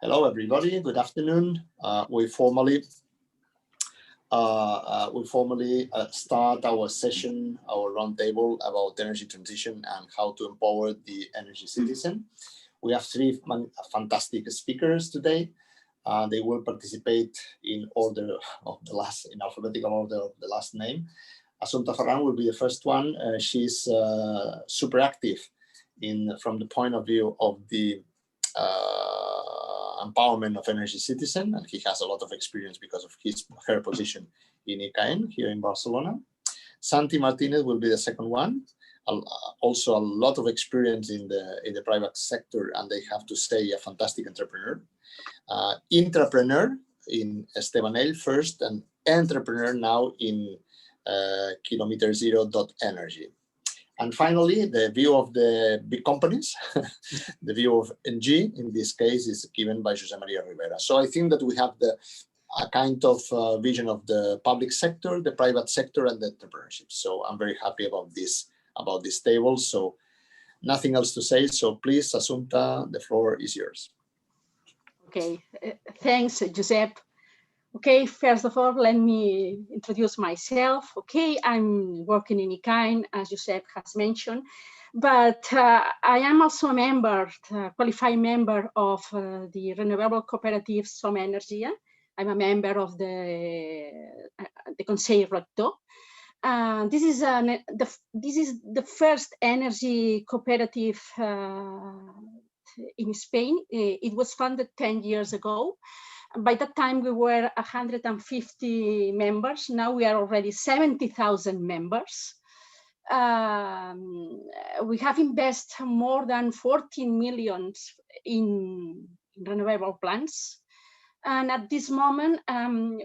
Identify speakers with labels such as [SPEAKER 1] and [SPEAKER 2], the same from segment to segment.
[SPEAKER 1] Hello, everybody. Good afternoon. We formally start our session, our roundtable about energy transition and how to empower the energy citizen. We have three fantastic speakers today. They will participate in order of the last, in alphabetical order of the last name. Assumpta Farran will be the first one. She's super active from the point of view of the empowerment of energy citizen, and he has a lot of experience because of her position in ICAEN here in Barcelona. Santi Martínez will be the second one. Also a lot of experience in the private sector, and they have to say a fantastic entrepreneur. Intrapreneur in Estebanell first, and entrepreneur now in Kilometer Zero.energy. And finally, the view of the big companies, the view of NG, in this case, is given by Josep-Maria Ribera. So I think that we have a kind of vision of the public sector, the private sector, and the entrepreneurship. So I'm very happy about this table. So nothing else to say. So please, Assumpta, the floor is yours.
[SPEAKER 2] Okay, thanks, Josep. Okay, first of all, let me introduce myself. Okay, I'm working in ICAEN, as Josep has mentioned, but I am also a member, qualified member of the renewable cooperative Som Energia. I'm a member of the Conseil Rector. This is the first energy cooperative in Spain. It was founded 10 years ago. By that time, we were 150 members. Now we are already 70,000 members. We have invested more than 14 million in renewable plants. And at this moment,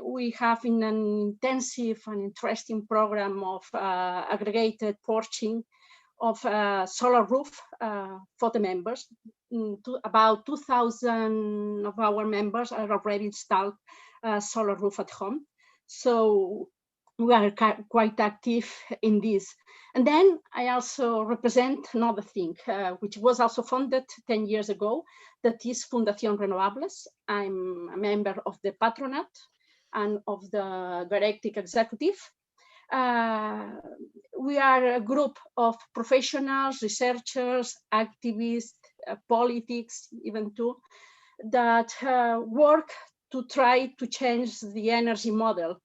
[SPEAKER 2] we have in an intensive and interesting program of aggregated purchasing of solar roof for the members. About 2,000 of our members are already installed solar roof at home. So we are quite active in this. And then I also represent another thing, which was also founded 10 years ago, that is Fundación Renovables. I'm a member of the patronat and of the directing executive. We are a group of professionals, researchers, activists, politics, even too, that work to try to change the energy model.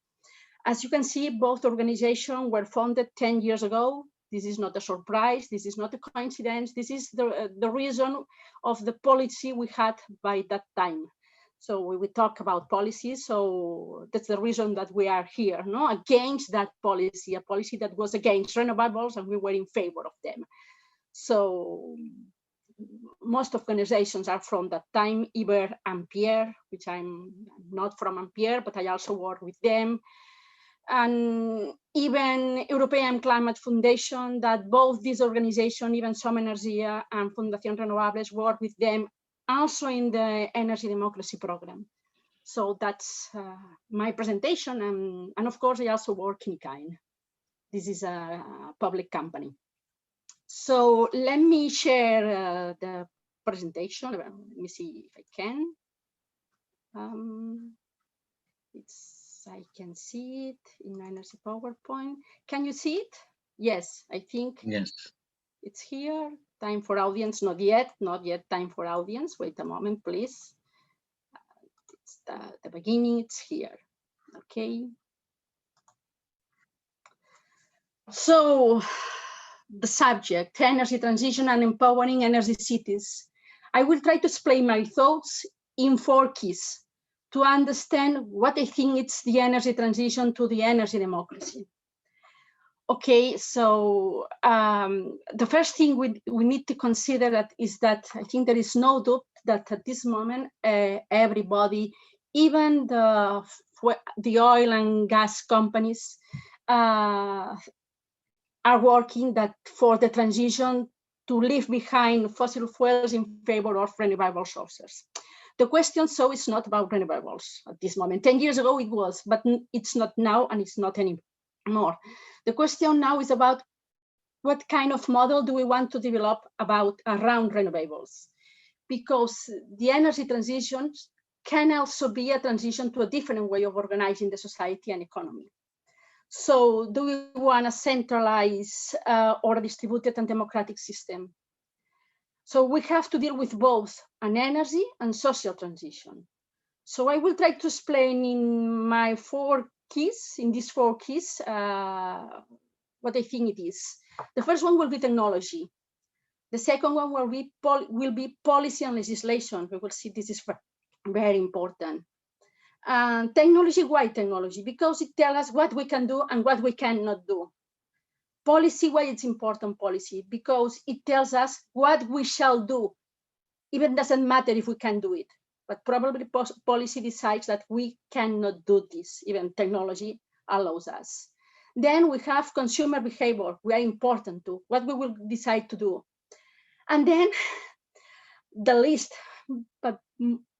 [SPEAKER 2] As you can see, both organizations were founded 10 years ago. This is not a surprise. This is not a coincidence. This is the reason of the policy we had by that time. So we will talk about policy. So that's the reason that we are here, no? Against that policy, a policy that was against renewables, and we were in favor of them. So most organizations are from that time, Iber and Pierre, which I'm not from Ampere, but I also work with them. And even European Climate Foundation, that both these organizations, even Som Energia and Fundación Renovables, work with them also in the energy democracy program. So that's my presentation. And of course, I also work in ICAEN. This is a public company. So let me share the presentation. Let me see if I can. I can see it in energy PowerPoint. Can you see it? Yes, I think
[SPEAKER 3] yes.
[SPEAKER 2] It's here. Time for audience, not yet time for audience. Wait a moment, please. It's the beginning, it's here. Okay. So the subject, energy transition and empowering energy cities. I will try to explain my thoughts in 4 keys to understand what I think it's the energy transition to the energy democracy. Okay, so the first thing we need to consider is that I think there is no doubt that at this moment, everybody, even the oil and gas companies, are working for the transition to leave behind fossil fuels in favor of renewable sources. The question, so, is not about renewables at this moment. 10 years ago it was, but it's not now, and it's not anymore. The question now is about what kind of model do we want to develop around renewables. because the energy transition can also be a transition to a different way of organizing the society and economy. So do we want a centralized or a distributed and democratic system? So we have to deal with both an energy and social transition. So I will try to explain in my these four keys, what I think it is. The first one will be technology. The second one will be policy and legislation. We will see this is very important. And technology, why technology? Because it tells us what we can do and what we cannot do. Policy, why it's important policy? Because it tells us what we shall do. Even doesn't matter if we can do it, but probably policy decides that we cannot do this. Even technology allows us. Then we have consumer behavior, very important too, what we will decide to do. And then the least, but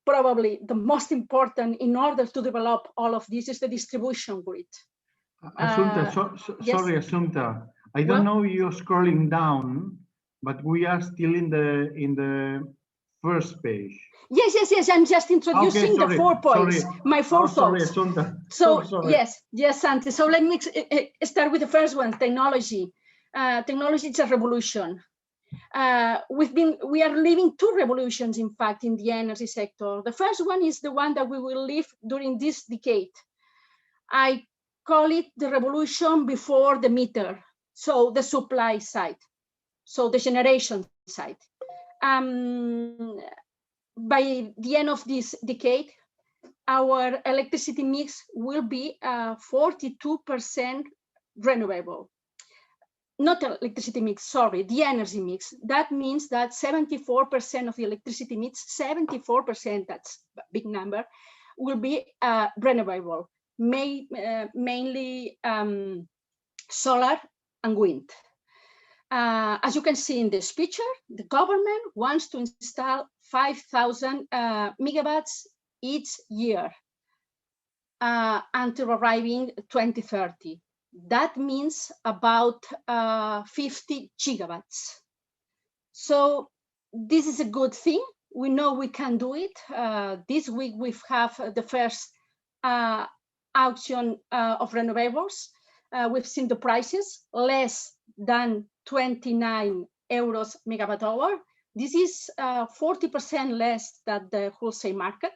[SPEAKER 2] probably the most important in order to develop all of this is the distribution grid.
[SPEAKER 3] Assumpta,
[SPEAKER 2] yes?
[SPEAKER 3] sorry, Assumpta. I don't know you're scrolling down, but we are still in the first page.
[SPEAKER 2] Yes. I'm just introducing the 4 points. My 4 thoughts.
[SPEAKER 3] Sorry, Assumpta.
[SPEAKER 2] So
[SPEAKER 3] sorry.
[SPEAKER 2] yes, Santi. So let me start with the first one, technology. Technology is a revolution. We are living 2 revolutions, in fact, in the energy sector. The first one is the one that we will live during this decade. I call it the revolution before the meter. So the supply side, so the generation side. By the end of this decade, our electricity mix will be 42% renewable. Not electricity mix, sorry, the energy mix. That means that 74% of the electricity mix, 74%, that's a big number, will be renewable, mainly solar and wind. As you can see in this picture, the government wants to install 5,000 megawatts each year until arriving 2030. That means about 50 gigawatts. So this is a good thing. We know we can do it. This week we have the first auction of renewables. We've seen the prices, less than 29 euros megawatt hour. This is 40% less than the wholesale market.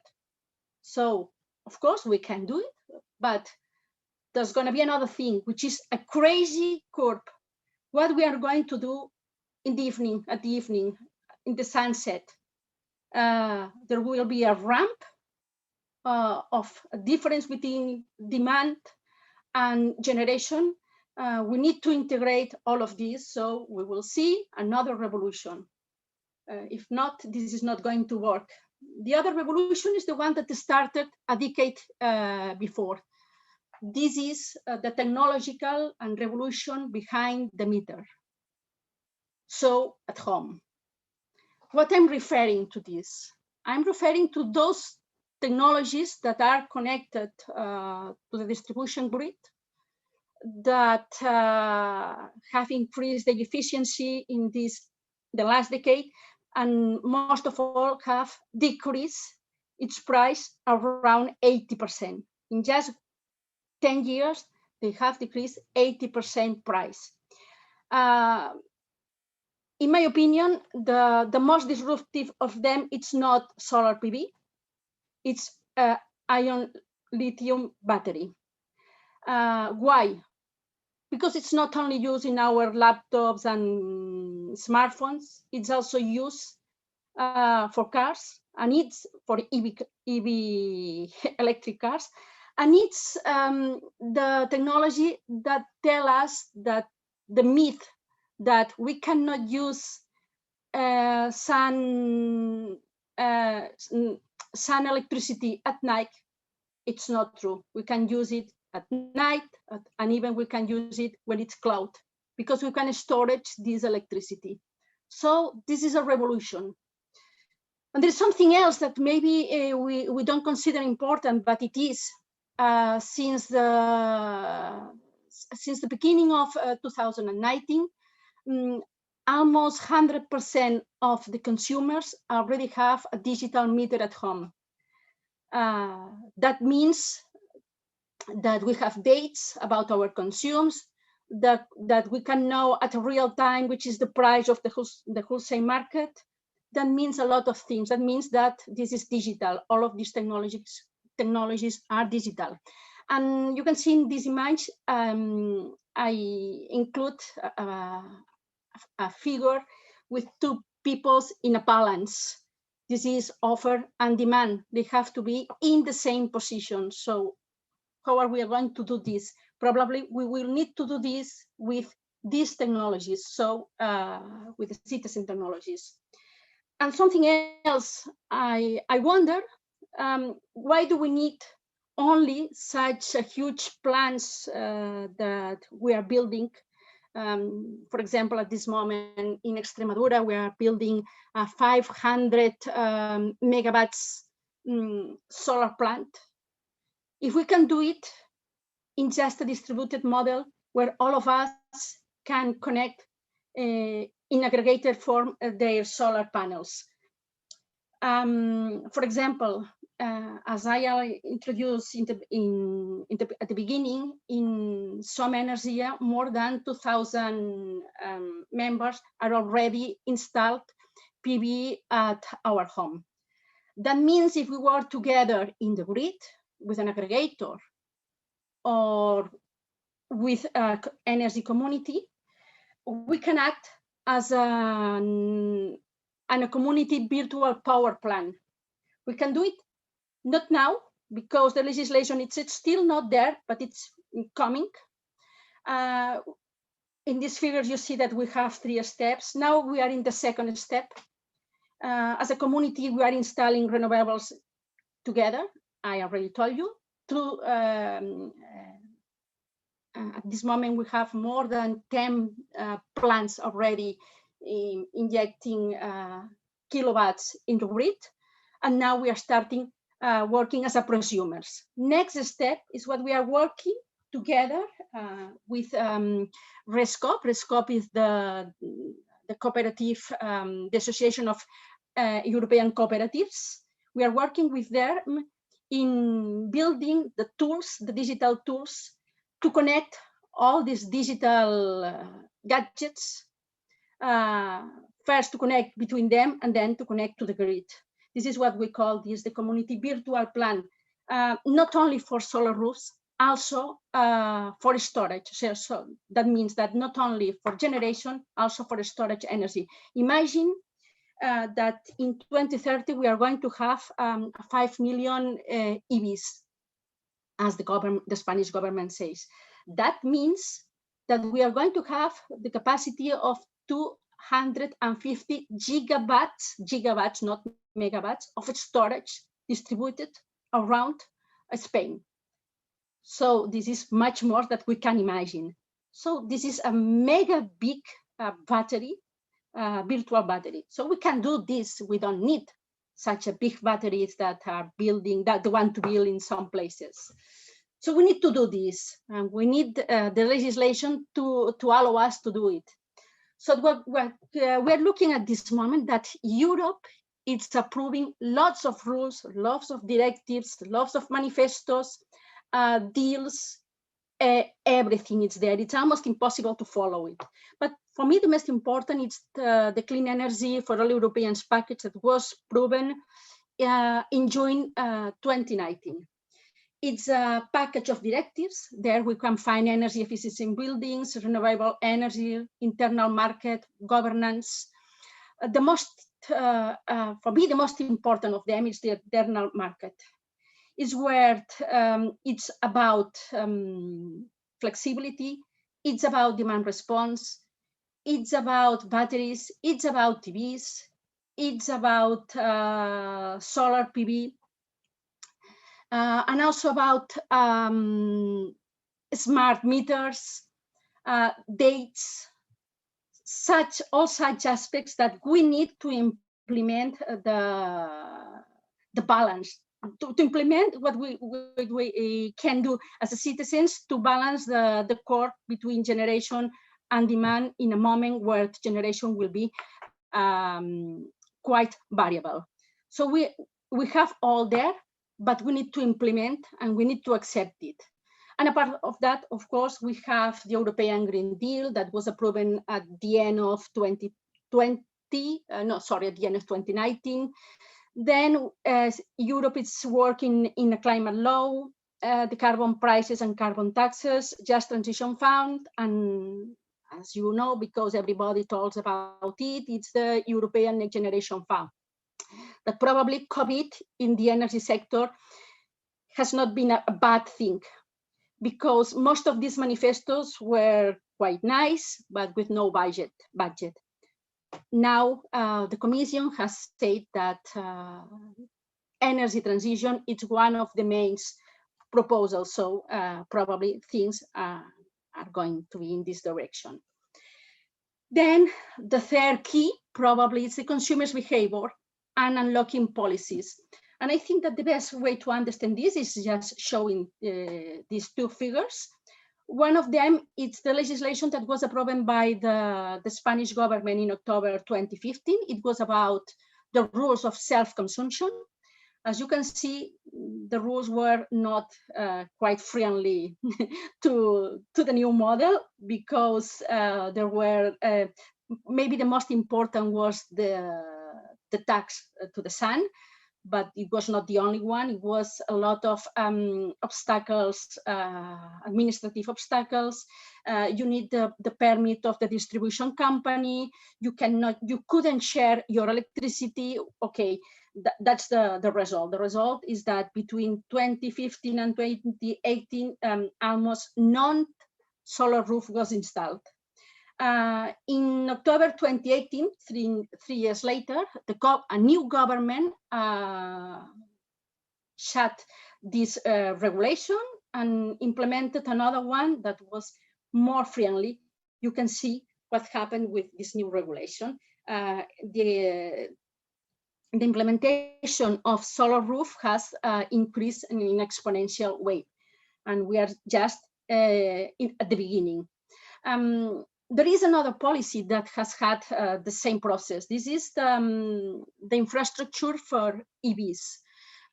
[SPEAKER 2] So of course we can do it, but there's going to be another thing, which is a crazy curve. What we are going to do in the evening, in the sunset, there will be a ramp of a difference between demand and generation. We need to integrate all of this, so we will see another revolution. If not, this is not going to work. The other revolution is the one that started a decade before. This is the technological and revolution behind the meter. So at home, what I'm referring to this, I'm referring to those technologies that are connected to the distribution grid, that have increased the efficiency in the last decade, and most of all have decreased its price around 80%. In just 10 years, they have decreased 80% price. In my opinion, the most disruptive of them, it's not solar PV, it's ion lithium battery. Why? Because it's not only used in our laptops and smartphones, it's also used for cars, and it's for EV electric cars. And it's the technology that tells us that the myth that we cannot use sun electricity at night, it's not true. We can use it at night, and even we can use it when it's cloud, because we can storage this electricity. So this is a revolution. And there's something else that maybe we don't consider important, but it is. Since the beginning of 2019, almost 100% of the consumers already have a digital meter at home. That means that we have dates about our consumes, that we can know at real time which is the price of the wholesale market. That means a lot of things. That means that this is digital. All of these technologies are digital. And you can see in this image, I include a figure with two peoples in a balance. This is offer and demand. They have to be in the same position. So how are we going to do this? Probably we will need to do this with these technologies, so with the citizen technologies. And something else, I wonder, why do we need only such a huge plans that we are building? For example, at this moment in Extremadura, we are building a 500 megawatts solar plant. If we can do it in just a distributed model where all of us can connect in aggregated form their solar panels. For example, as I introduced at the beginning, in Some Energia, more than 2,000 members are already installed PV at our home. That means if we work together in the grid with an aggregator or with an energy community, we can act as a community virtual power plant. We can do it not now because the legislation it's still not there, but it's coming. In these figures, you see that we have 3 steps. Now we are in the second step. As a community, we are installing renewables together. I already told you. At this moment, we have more than 10 plants already injecting kilowatts into grid. And now we are starting working as a prosumers. Next step is what we are working together with RESCOP. RESCOP is the cooperative, the Association of European Cooperatives. We are working with them in building the tools, the digital tools, to connect all these digital gadgets, first to connect between them and then to connect to the grid. This is what we call the community virtual plant, not only for solar roofs, also for storage. So that means that not only for generation, also for storage energy. Imagine that in 2030, we are going to have 5 million EVs, as the Spanish government says. That means that we are going to have the capacity of 250 gigawatts, not megawatts, of storage distributed around Spain. So this is much more that we can imagine. So this is a mega big battery, virtual battery. So we can do this. We don't need such a big batteries that are building, that they want to build in some places. So we need to do this, and we need the legislation to allow us to do it. So we're looking at this moment that Europe is approving lots of rules, lots of directives, lots of manifestos, deals, everything is there. It's almost impossible to follow it. But for me, the most important is the Clean Energy for All Europeans package that was proven in June 2019. It's a package of directives. There we can find energy efficiency in buildings, renewable energy, internal market, governance. The most, for me, the most important of them is the internal market. Is where it's about flexibility, it's about demand response, it's about batteries, it's about TVs, it's about solar PV, and also about smart meters, dates, all such aspects that we need to implement the balance. To implement what we can do as a citizens to balance the core between generation and demand in a moment where generation will be quite variable. So we have all there, but we need to implement and we need to accept it. And apart of that, of course, we have the European Green Deal that was approved at the end of 2020, at the end of 2019. Then Europe is working in a climate law, the carbon prices and carbon taxes, Just Transition Fund, and as you know, because everybody talks about it, it's the European Next Generation Fund. But probably COVID in the energy sector has not been a bad thing, because most of these manifestos were quite nice, but with no budget. Now the Commission has said that energy transition is one of the main proposals, so probably things are going to be in this direction. Then the third key probably is the consumer's behavior and unlocking policies. And I think that the best way to understand this is just showing these two figures. One of them is the legislation that was approved by the Spanish government in October 2015. It was about the rules of self-consumption. As you can see, the rules were not quite friendly to the new model, because there were, maybe the most important was the tax to the sun, but it was not the only one. It was a lot of obstacles, administrative obstacles. You need the permit of the distribution company. You couldn't share your electricity. Okay, that's the result. The result is that between 2015 and 2018, almost none solar roof was installed. In October 2018, three years later, a new government shut this regulation and implemented another one that was more friendly. You can see what happened with this new regulation. The implementation of solar roof has increased in an exponential way, and we are just at the beginning. There is another policy that has had the same process. This is the infrastructure for EVs.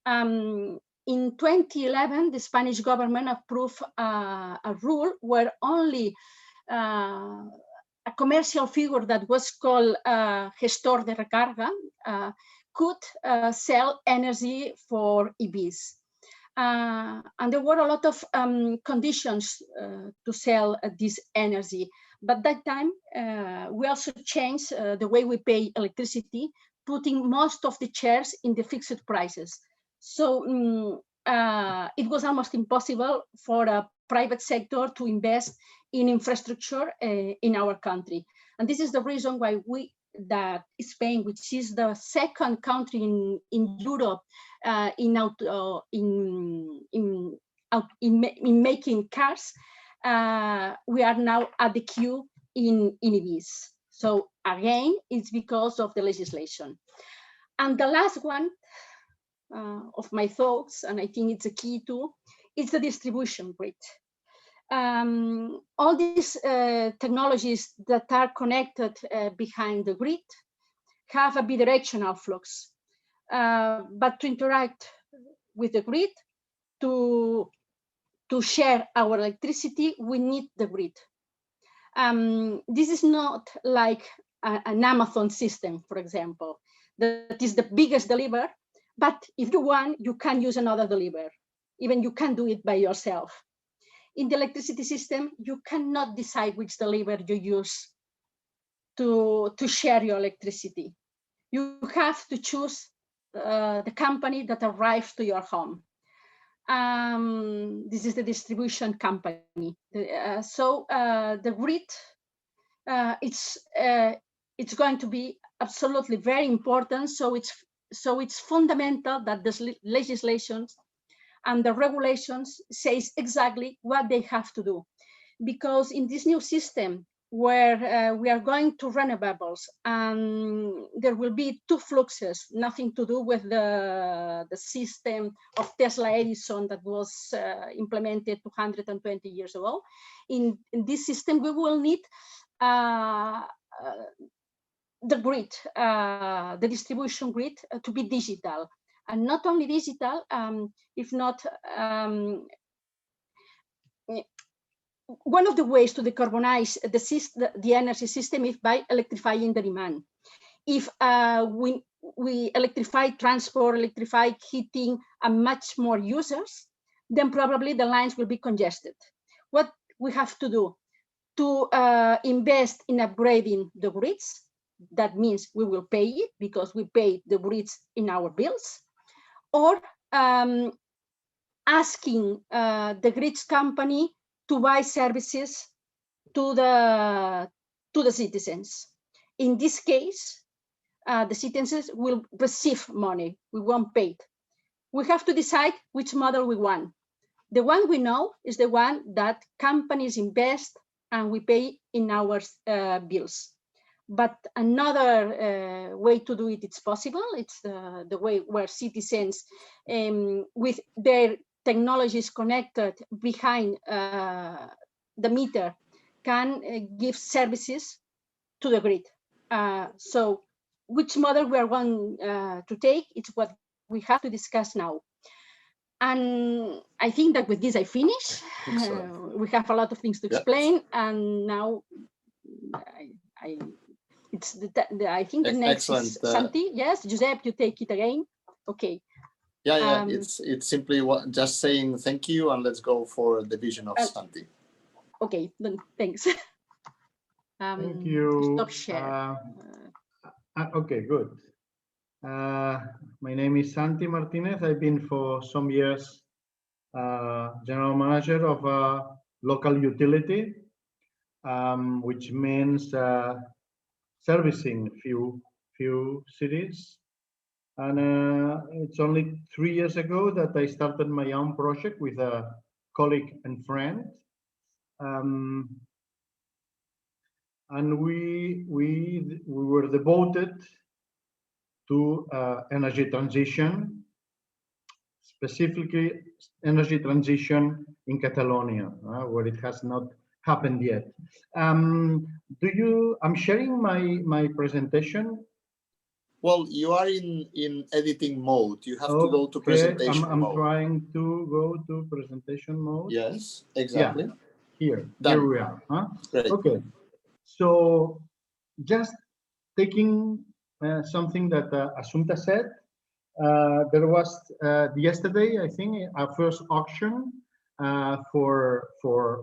[SPEAKER 2] In 2011, the Spanish government approved a rule where only a commercial figure that was called gestor de recarga could sell energy for EVs. And there were a lot of conditions to sell this energy. But that time, we also changed the way we pay electricity, putting most of the shares in the fixed prices. So it was almost impossible for a private sector to invest in infrastructure in our country. And this is the reason why that Spain, which is the second country in Europe in making cars, we are now at the queue in EVs. So again, it's because of the legislation. And the last one of my thoughts, and I think it's a key too, is the distribution grid. All these technologies that are connected behind the grid have a bidirectional flux. But to interact with the grid, to share our electricity, we need the grid. This is not like an Amazon system, for example, that is the biggest deliverer, but if you want, you can use another deliverer. Even you can do it by yourself. In the electricity system, you cannot decide which deliverer you use to share your electricity. You have to choose the company that arrives to your home. This is the distribution company. So the grid, it's going to be absolutely very important. So it's fundamental that the legislations and the regulations says exactly what they have to do, because in this new system where we are going to renewables, and there will be two fluxes, nothing to do with the system of Tesla Edison that was implemented 220 years ago. In this system, we will need the grid, the distribution grid, to be digital, and not only digital, if not. One of the ways to decarbonize the energy system is by electrifying the demand. If we electrify transport, electrify heating, and much more users, then probably the lines will be congested. What we have to do to invest in upgrading the grids, that means we will pay it because we pay the grids in our bills, or asking the grids company to buy services to the citizens. In this case, the citizens will receive money. We won't pay it. We have to decide which model we want. The one we know is the one that companies invest and we pay in our bills. But another way to do it, it's possible. It's the way where citizens, with their technologies connected behind the meter, can give services to the grid. So which model we are going to take, it's what we have to discuss now. And I think that with this I finish. We have a lot of things to explain, and now I think the next is Santi. Yes, Josep, you take it again. Okay.
[SPEAKER 1] Yeah. It's simply just saying thank you, and let's go for the vision of Santi.
[SPEAKER 2] Okay, then thanks.
[SPEAKER 3] Thank you.
[SPEAKER 2] Stop share.
[SPEAKER 3] Okay, good. My name is Santi Martínez. I've been for some years general manager of a local utility, which means servicing few cities. And it's only 3 years ago that I started my own project with a colleague and friend. And we were devoted to energy transition, specifically energy transition in Catalonia, where it has not happened yet. I'm sharing my presentation.
[SPEAKER 1] Well, you are in editing mode. You have to go to presentation mode.
[SPEAKER 3] I'm trying to go to presentation mode.
[SPEAKER 1] Yes, exactly.
[SPEAKER 3] Yeah, here we are.
[SPEAKER 1] Great.
[SPEAKER 3] Okay, so just taking something that Assumpta said, there was yesterday, I think, our first auction for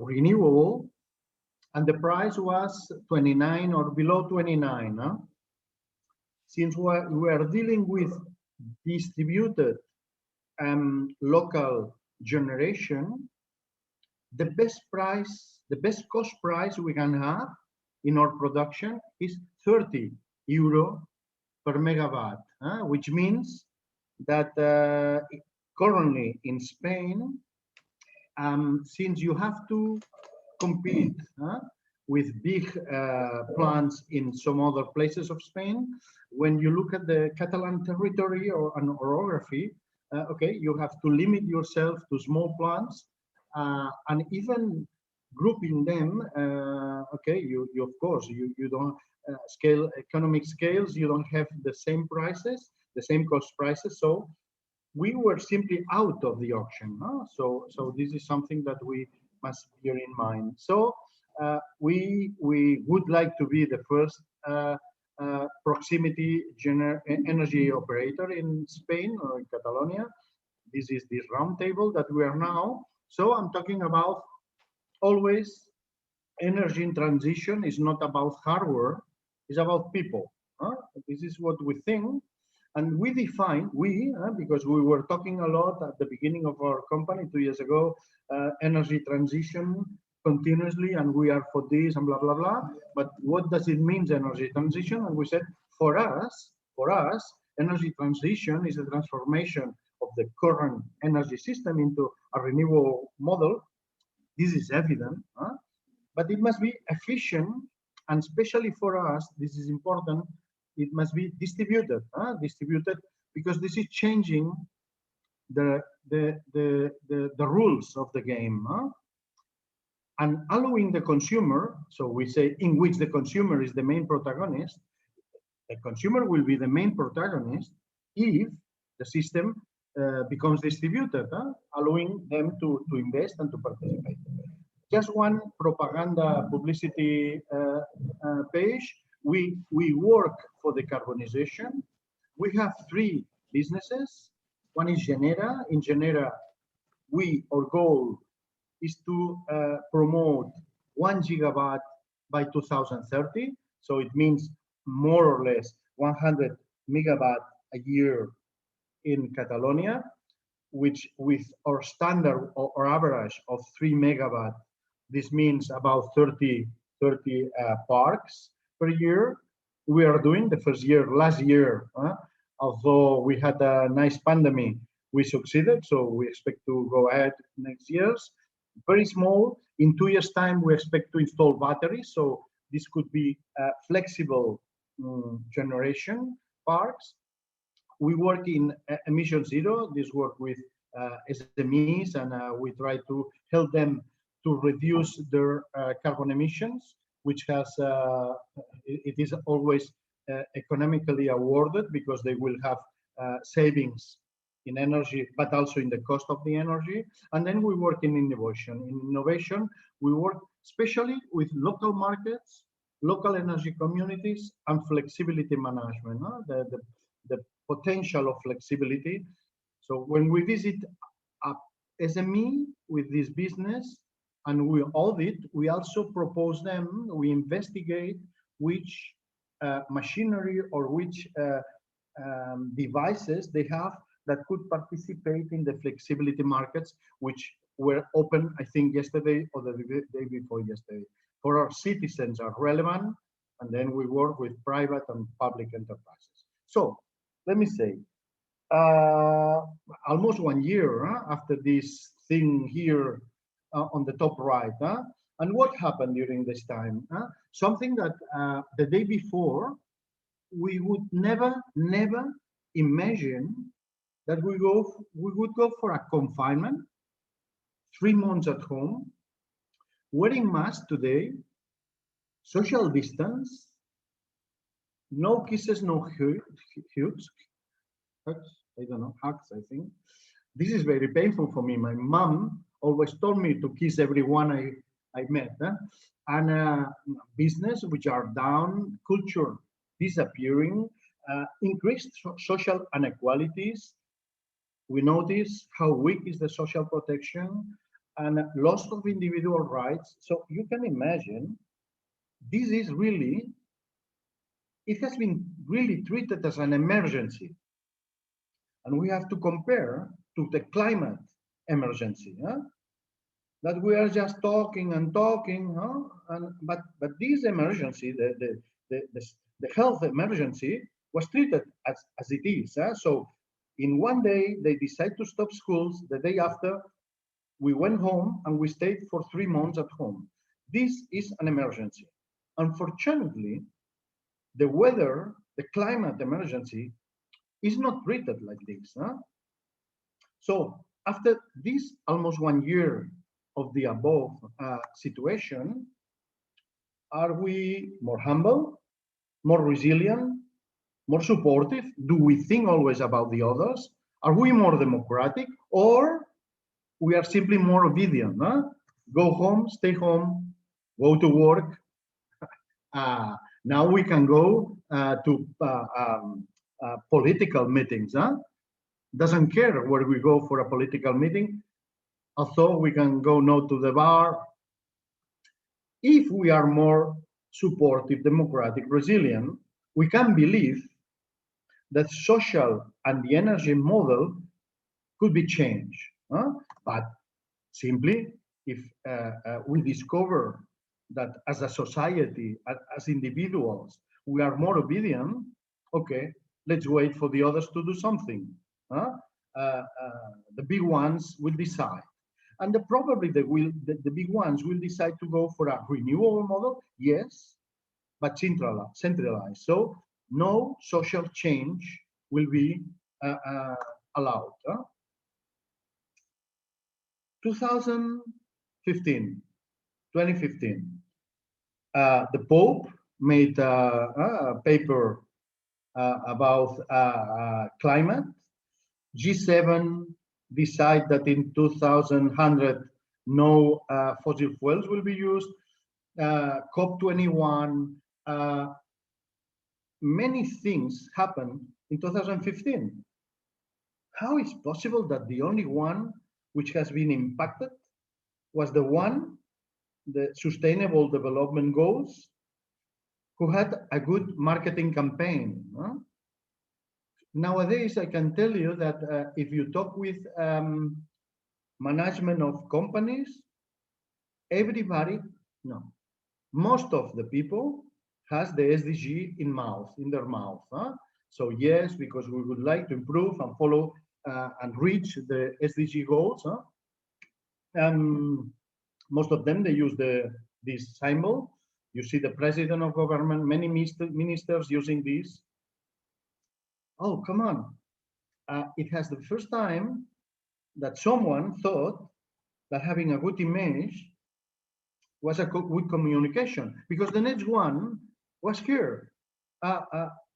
[SPEAKER 3] renewable, and the price was 29 or below 29. Since we are dealing with distributed local generation, the best cost price we can have in our production is 30 euro per megawatt, which means that currently in Spain, since you have to compete with big plants in some other places of Spain, when you look at the Catalan territory or an orography, okay, you have to limit yourself to small plants, and even grouping them, okay, you of course you don't economic scales, you don't have the same prices, the same cost prices, so we were simply out of the auction. So this is something that we must bear in mind. So we would like to be the first proximity energy operator in Spain or in Catalonia. This is this roundtable that we are now. So I'm talking about always energy in transition is not about hardware, it's about people. This is what we think. And we define, because we were talking a lot at the beginning of our company 2 years ago, energy transition continuously, and we are for this and blah, blah, blah. But what does it mean, energy transition? And we said, for us, energy transition is a transformation of the current energy system into a renewable model. This is evident, but it must be efficient, and especially for us, this is important, it must be distributed, because this is changing the rules of the game. and allowing the consumer, so we say in which the consumer is the main protagonist, the consumer will be the main protagonist if the system becomes distributed, allowing them to invest and to participate. Just one propaganda publicity page. We work for decarbonization. We have 3 businesses. One is Genera. In Genera, our goal is to promote 1 gigawatt by 2030. So it means more or less 100 megawatt a year in Catalonia, which with our standard or average of 3 megawatt, this means about 30 parks per year. We are doing the first year, last year, although we had a nice pandemic, we succeeded. So we expect to go ahead next years. Very small. In 2 years' time, we expect to install batteries. So this could be flexible generation parks. We work in emission zero. This work with SMEs, and we try to help them to reduce their carbon emissions, which has it is always economically awarded because they will have savings in energy, but also in the cost of the energy. And then we work in innovation. In innovation, we work especially with local markets, local energy communities, and flexibility management. The potential of flexibility. So when we visit a SME with this business and we audit, we also propose them, we investigate which machinery or which devices they have that could participate in the flexibility markets, which were open, I think, yesterday or the day before yesterday. For our citizens are relevant, and then we work with private and public enterprises. So let me say, almost 1 year after this thing here on the top right, and what happened during this time? Something that the day before we would never imagine that we would go for a confinement, 3 months at home, wearing masks today, social distance, no kisses, no hugs, I don't know, hugs, I think. This is very painful for me. My mom always told me to kiss everyone I met. And business, which are down, culture disappearing, increased social inequalities. We notice how weak is the social protection and loss of individual rights. So you can imagine, this is really, it has been really treated as an emergency. And we have to compare to the climate emergency, that we are just talking and talking, but this emergency, the health emergency, was treated as it is. So in 1 day, they decide to stop schools. The day after, we went home and we stayed for 3 months at home. This is an emergency. Unfortunately, the weather, the climate emergency is not treated like this. So after this almost 1 year of the above situation, are we more humble, more resilient, more supportive? Do we think always about the others? Are we more democratic, or we are simply more obedient? Go home, stay home, go to work. Now we can go to political meetings. Doesn't care where we go for a political meeting, although we can go now to the bar. If we are more supportive, democratic, resilient, we can believe that social and the energy model could be changed. But simply, if we discover that as a society, as individuals, we are more obedient, okay, let's wait for the others to do something. The big ones will decide. And probably the big ones will decide to go for a renewable model, yes, but centralized. So no social change will be allowed. 2015, 2015. The Pope made a paper about climate. G7 decide that in 2100 no fossil fuels will be used. COP21, many things happened in 2015. How is possible that the only one which has been impacted was the Sustainable Development Goals, who had a good marketing campaign? Nowadays, I can tell you that if you talk with management of companies, everybody, no, most of the people has the SDG in their mouth. So yes, because we would like to improve and follow and reach the SDG goals. Most of them, they use this symbol. You see the president of government, many ministers using this. Oh, come on. It has the first time that someone thought that having a good image was a good communication, because the next one was here.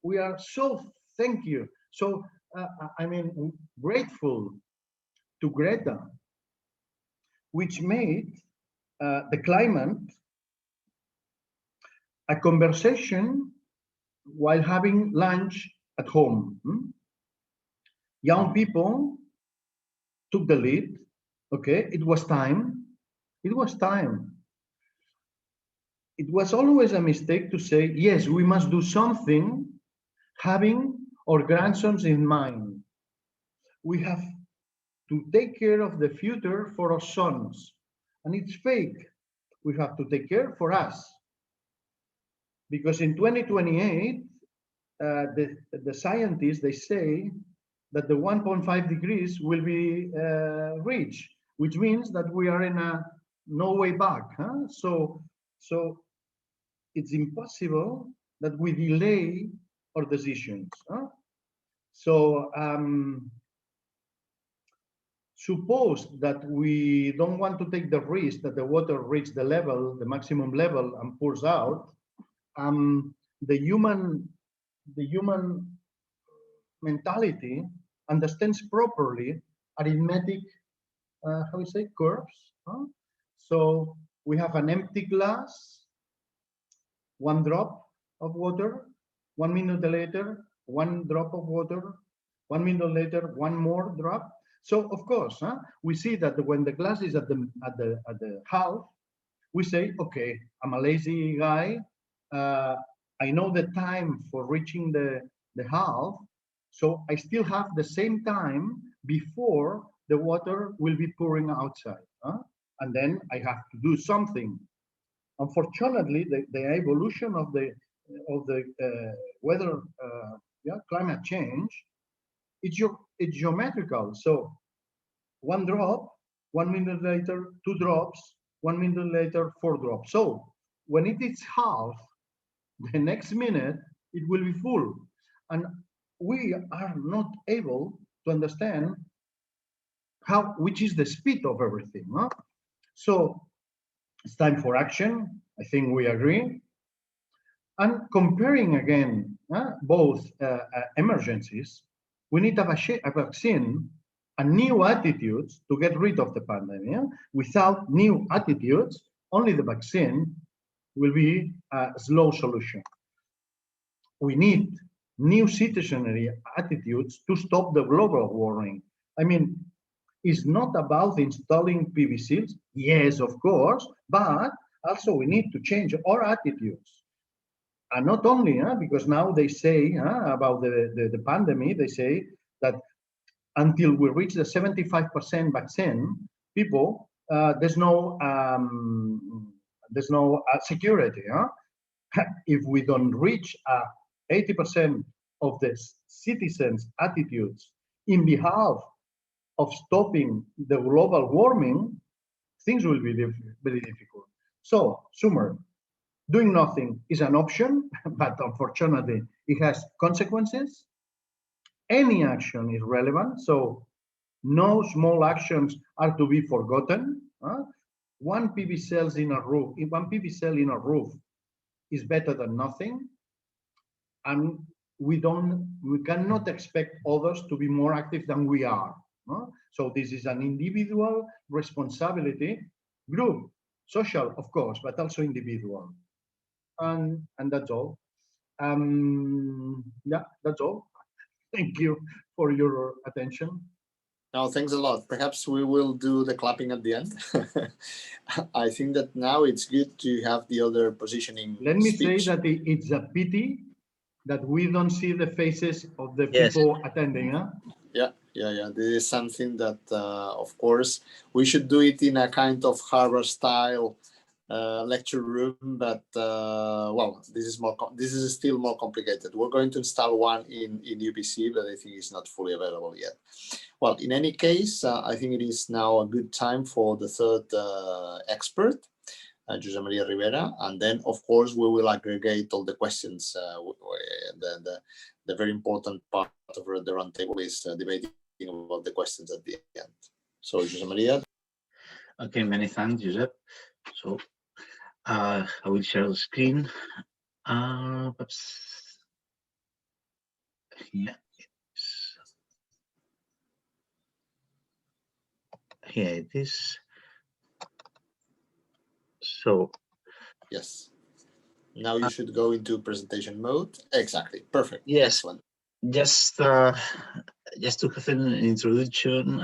[SPEAKER 3] We are so thank you. So, I mean, grateful to Greta, which made the climate a conversation while having lunch at home. Young people took the lead. Okay, it was time. It was time. It was always a mistake to say, yes, we must do something having our grandsons in mind. We have to take care of the future for our sons. And it's fake. We have to take care for us. Because in 2028, the scientists, they say that the 1.5 degrees will be reached, which means that we are in a no way back. So it's impossible that we delay our decisions. So suppose that we don't want to take the risk that the water reaches the level, the maximum level, and pours out. The human mentality understands properly arithmetic, how we say, curves. So we have an empty glass, one drop of water, 1 minute later, one drop of water, 1 minute later, one more drop. So of course, we see that when the glass is at the half, we say, okay, I'm a lazy guy. I know the time for reaching the half, so I still have the same time before the water will be pouring outside, and then I have to do something. Unfortunately, the evolution of the weather, climate change, it's geometrical. So 1 drop, 1 minute later, 2 drops, 1 minute later, 4 drops. So when it is half, the next minute it will be full, and we are not able to understand which is the speed of everything. So it's time for action. I think we agree. And comparing again both emergencies, we need a vaccine and new attitudes to get rid of the pandemic. Without new attitudes, only the vaccine will be a slow solution. We need new citizenry attitudes to stop the global warming. I mean, it's not about installing PVCs, yes, of course, but also we need to change our attitudes. And not only, because now they say about the pandemic, they say that until we reach the 75% vaccine, people, there's no security. If we don't reach 80% of the citizens' attitudes in behalf of stopping the global warming, things will be very difficult. So, summer, doing nothing is an option, but unfortunately, it has consequences. Any action is relevant, so no small actions are to be forgotten. one PV cells in a roof, if one PV cell in a roof is better than nothing, and we cannot expect others to be more active than we are. No? So this is an individual responsibility, group, social, of course, but also individual. And that's all. Yeah, that's all. Thank you for your attention.
[SPEAKER 1] No, thanks a lot. Perhaps we will do the clapping at the end. I think that now it's good to have the other positioning.
[SPEAKER 3] Let me
[SPEAKER 1] speech.
[SPEAKER 3] say that it's a pity that we don't see the faces of the people attending. Huh?
[SPEAKER 1] Yeah. This is something that, of course, we should do it in a kind of Harvard style lecture room, but well, this is still more complicated. We're going to install one in UPC, but I think it's not fully available yet. Well, in any case, I think it is now a good time for the third expert, Josep-Maria Ribera, and then of course we will aggregate all the questions. The very important part of the roundtable is debating about the questions at the end. So Josep-Maria.
[SPEAKER 4] Okay, many thanks, Josep. So I will share the screen. Perhaps here it is. So
[SPEAKER 1] yes, now you should go into presentation mode. Exactly, perfect.
[SPEAKER 4] Yes.
[SPEAKER 1] Excellent.
[SPEAKER 4] Just to have an introduction,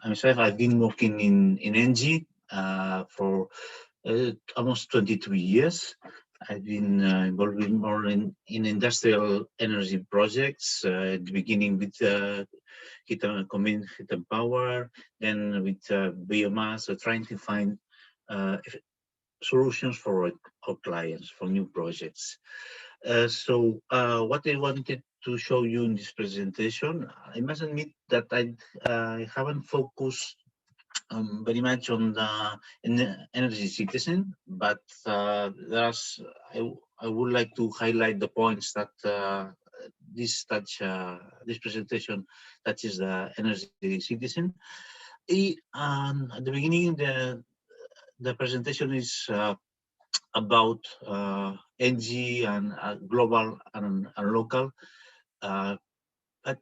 [SPEAKER 4] myself, I've been working in ENGIE for almost 22 years. I've been involved more in industrial energy projects, at the beginning with heat and power, then with biomass, trying to find solutions for our clients, for new projects. So what I wanted to show you in this presentation, I must admit that I haven't focused very much on the energy citizen, but I would like to highlight the points that this presentation touches the energy citizen. At the beginning, the presentation is about ENGIE and global and local. But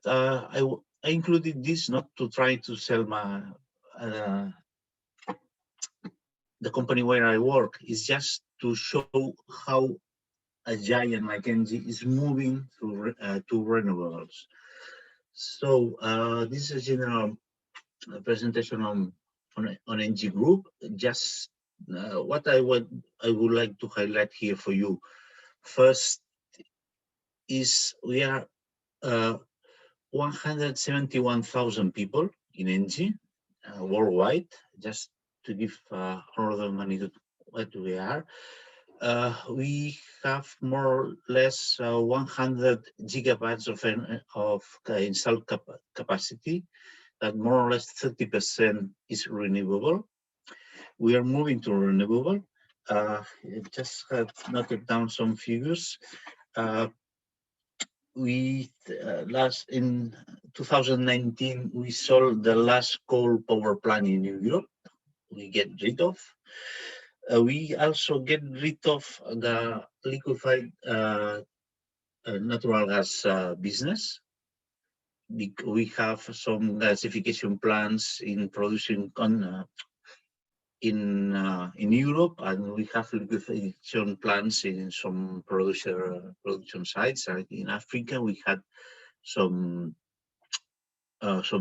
[SPEAKER 4] I included this not to try to sell my the company where I work, is just to show how a giant like ENGIE is moving to renewables. So this is a general presentation on ENGIE Group. Just what I would like to highlight here for you. First is we are 171,000 people in ENGIE worldwide. Just to give order of magnitude what we are. We have more or less 100 gigabytes of installed capacity. That more or less 30% is renewable. We are moving to renewable. Just have noted down some figures. In 2019, we sold the last coal power plant in Europe. We get rid of. We also get rid of the liquefied natural gas business. We have some gasification plants in producing in Europe, and we have liquefaction plants in some production sites. In Africa, we had some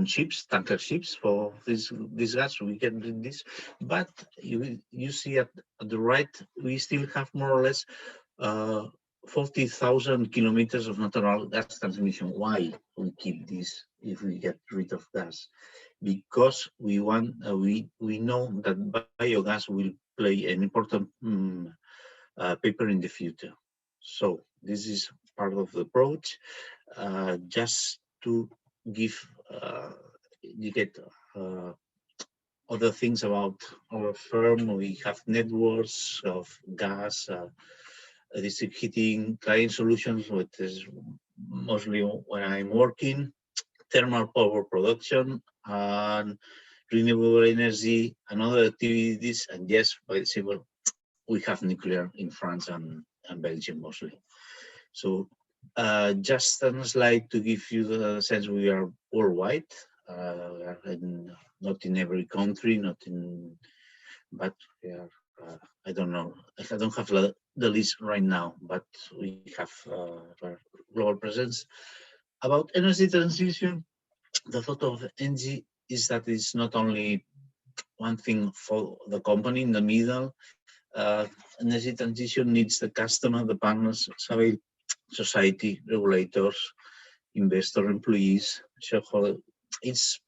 [SPEAKER 4] ships, tanker ships for this gas. We can do this, but you see at the right, we still have more or less 40,000 kilometers of natural gas transmission. Why we keep this if we get rid of gas? Because we want we know that biogas will play an important paper in the future. So this is part of the approach. Just to give you get other things about our firm. We have networks of gas, district heating, client solutions, which is mostly where I'm working, thermal power production, and renewable energy and other activities. And yes, by example, we have nuclear in France and Belgium mostly. So just a slide to give you the sense we are worldwide. We are not in every country, but we are. I don't know. I don't have the list right now, but we have global presence. About energy transition, the thought of energy is that it's not only one thing for the company in the middle. Energy transition needs the customer, the partners, society, regulators, investor, employees, shareholder. It's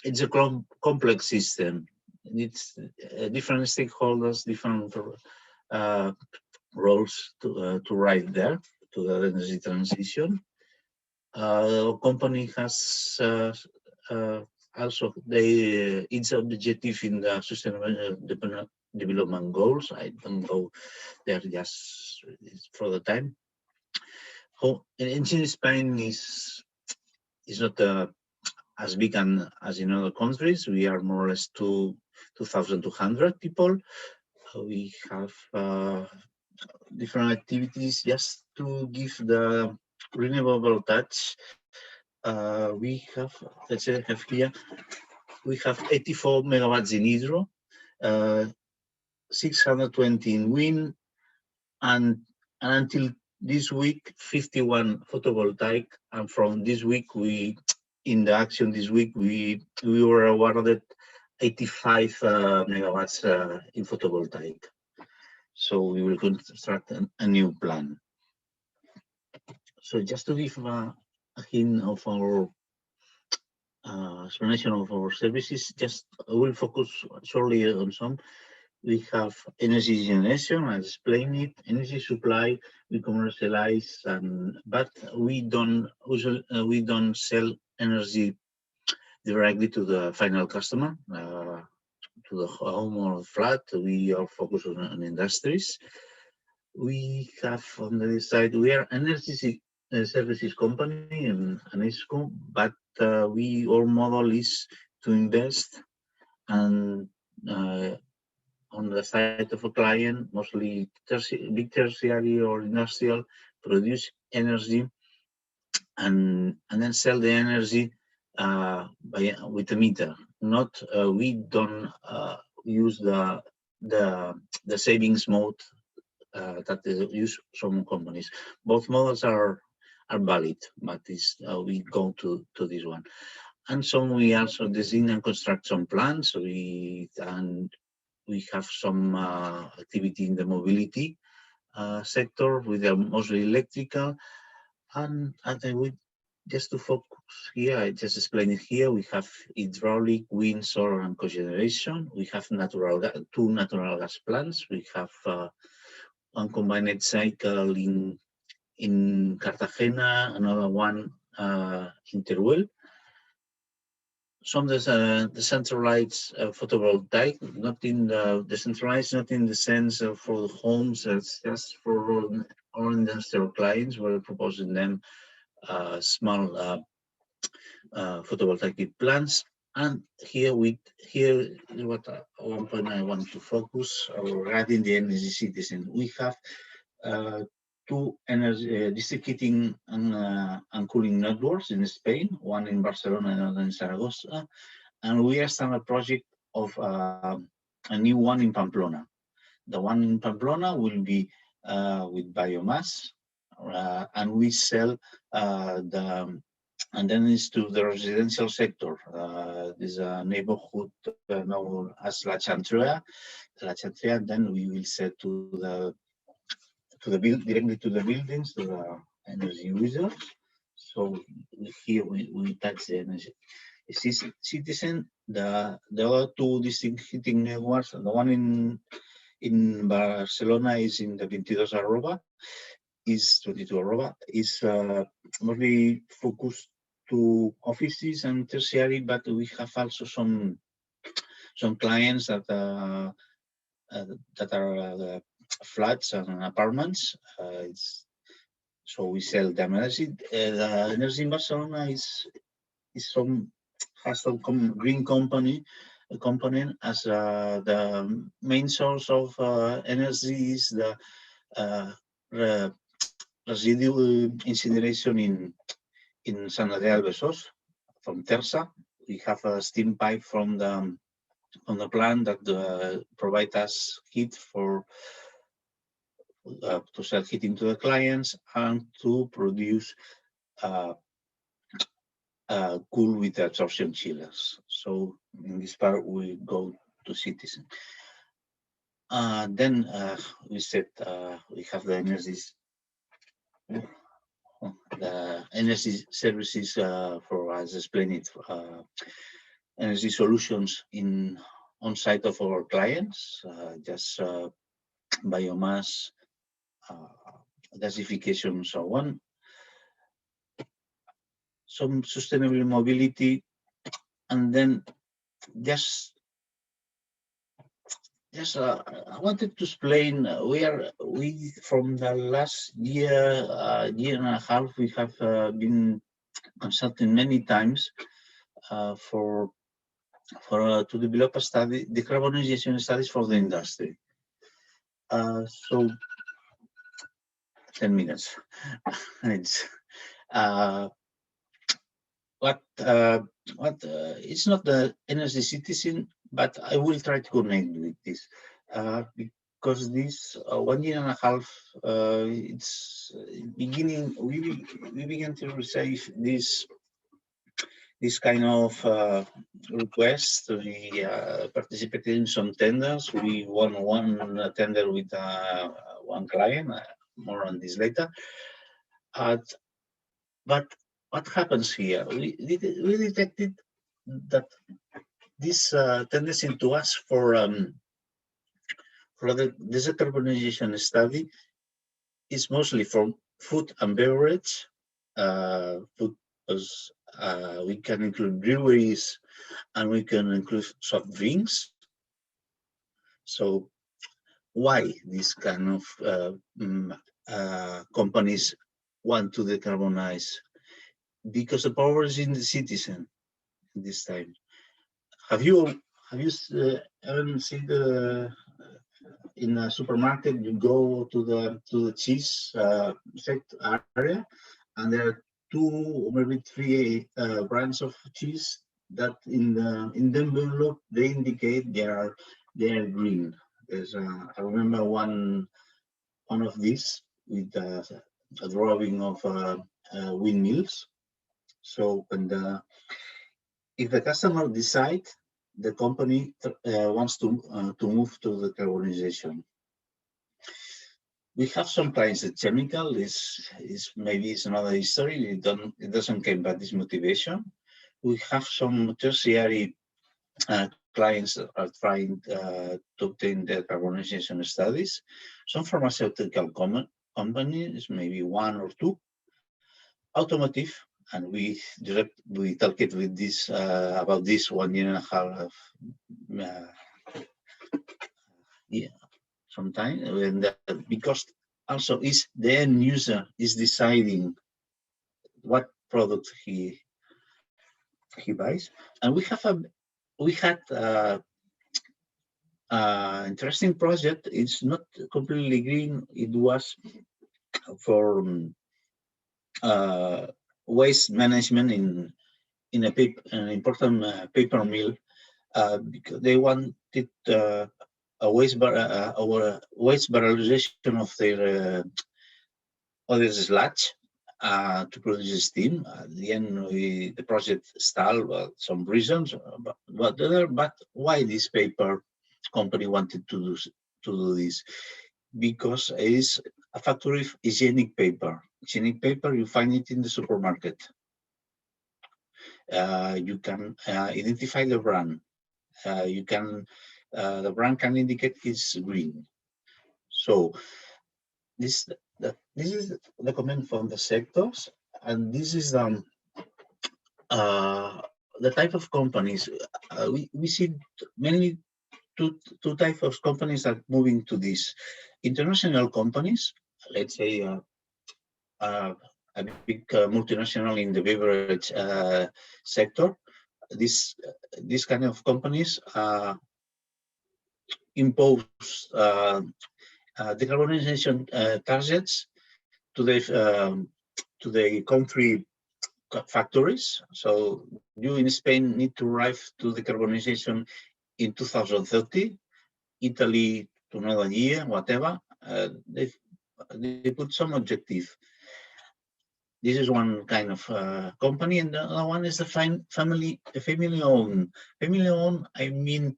[SPEAKER 4] a complex system. It needs different stakeholders, different roles to ride there to the energy transition. The company has also its objective in the sustainable development goals. I don't go there just for the time. In Spain is not as big as in other countries. We are more or less 2,200 people. We have different activities. Just to give the renewable touch, we have, let's say, here, we have 84 megawatts in hydro, 620 in wind, and until this week, 51 photovoltaic. And from this week, in the action this week, we were awarded 85 megawatts in photovoltaic. So we will construct a new plan. So just to give a hint of our explanation of our services, I will focus shortly on some. We have energy generation, I explained it, energy supply, we commercialize, but we don't sell energy directly to the final customer, to the home or flat. We are focused on industries. We have on the side, we are energy services company and ISCO, but our model is to invest and on the side of a client, mostly big tertiary or industrial, produce energy and then sell the energy with a meter. Not we don't use the savings mode that they use some companies. Both models are valid, but we go to this one. And some we also design and construct some plans. We have some activity in the mobility sector with mostly electrical. And I would just to focus here, I just explained it here. We have hydraulic, wind, solar, and cogeneration. We have two natural gas plants. We have one combined cycle in Cartagena, another one in Teruel. Some decentralized photovoltaic, not in the decentralized, not in the sense of for the homes. It's just for our industrial clients. We're proposing them small photovoltaic plants. And here is what one point I want to focus regarding the energy citizen. We have two energy district heating and cooling networks in Spain, one in Barcelona and another in Zaragoza, and we are starting a project of a new one in Pamplona. The one in Pamplona will be with biomass, and we sell and then it's to the residential sector. There's a neighborhood known as La Chantrea. Then we will sell directly to the buildings, to the energy users. So here we touch the energy citizen. The other two distinct heating networks, the one in Barcelona is in the 22 arroba, is mostly focused to offices and tertiary, but we have also some clients that are flats and apartments. So we sell them energy. The energy in Barcelona is some has some green component as the main source of energy is the residue incineration in San Adrià de Besòs from Tersa. We have a steam pipe from the plant that provide us heat for to sell heating to the clients and to produce cool with absorption chillers. So in this part we go to Citizen. Then we said we have the energy services for, as explained it, energy solutions on site of our clients, just biomass, gasification, and so on. Some sustainable mobility, and then just I wanted to explain we from the last year and a half we have been consulting many times to develop a study, decarbonization studies for the industry. So 10 minutes. It's it's not the energy citizen, but I will try to connect with this because this 1 year and a half, it's beginning. We began to receive this kind of request. We participated in some tenders. We won one tender with one client. More on this later. But what happens here? We detected that this tendency to ask for the decarbonization study is mostly for food and beverage. Food, as we can include breweries and we can include soft drinks. So why this kind of companies want to decarbonize? Because the power is in the citizen this time. Have you ever seen in a supermarket? You go to the cheese area, and there are 2 or maybe 3 brands of cheese that in the envelope they indicate they are green. There's I remember one of these with a drawing of windmills. So if the customer decides, the company wants to move to the decarbonization. We have some clients that chemical is maybe it's another history. It doesn't come by this motivation. We have some tertiary clients that are trying to obtain decarbonization studies. Some pharmaceutical companies, maybe 1 or 2. Automotive, and we talked with this about this 1 year and a half. Sometime, and because also is the end user is deciding what product he buys, and we had interesting project. It's not completely green. It was for waste management in an important paper mill, because they wanted a waste valorization of their other sludge to produce steam. At the end, the project stalled for some reasons, but why this paper company wanted to do this? Because it is a factory of hygienic paper. Hygienic paper, you find it in the supermarket. You can identify the brand. The brand can indicate it's green. So this is the comment from the sectors, and this is the type of companies we see mainly two types of companies that moving to this. International companies, let's say a big multinational in the beverage sector, this kind of companies impose decarbonization targets to the country factories. So you in Spain need to arrive to decarbonization in 2030. Italy to another year, whatever. They put some objective. This is one kind of company, and the other one is the family owned. Family owned, I mean,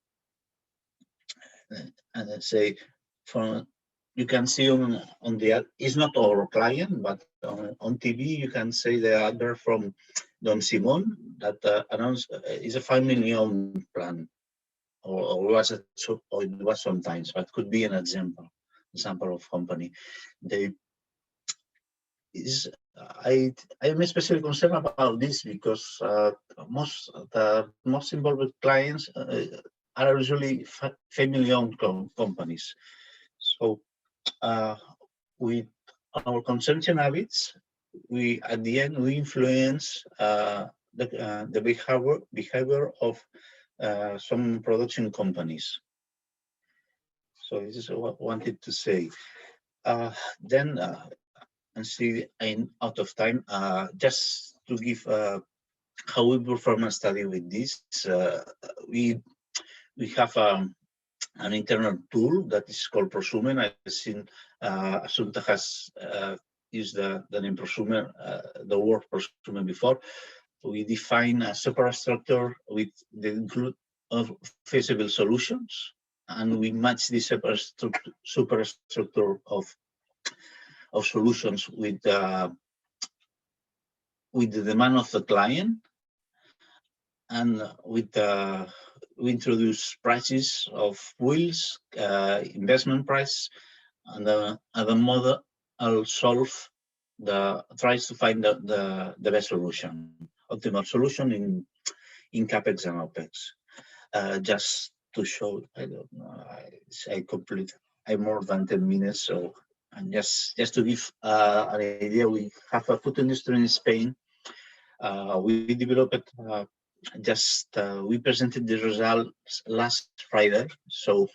[SPEAKER 4] say, from you can see on the, it's not our client, but on TV you can say the advert from Don Simon that announced is a family owned plan, or was it? Or it was sometimes, but could be an example of company. They is I am especially concerned about this because most involved clients are usually family-owned companies. So with our consumption habits, at the end we influence the behavior of some production companies. So this is what I wanted to say. Then and see, I'm out of time. Just to give how we perform a study with this, we have an internal tool that is called Prosumer. I've seen Assumpta has used the name Prosumer, the word Prosumer before. We define a superstructure with the include of feasible solutions, and we match this superstructure of solutions with the demand of the client, and we introduce prices of wheels, investment price, and the model tries to find the best solution, optimal solution in capex and opex. Just to show, I don't know, I'm more than 10 minutes, so. And just to give an idea, we have a food industry in Spain. We developed we presented the results last Friday, so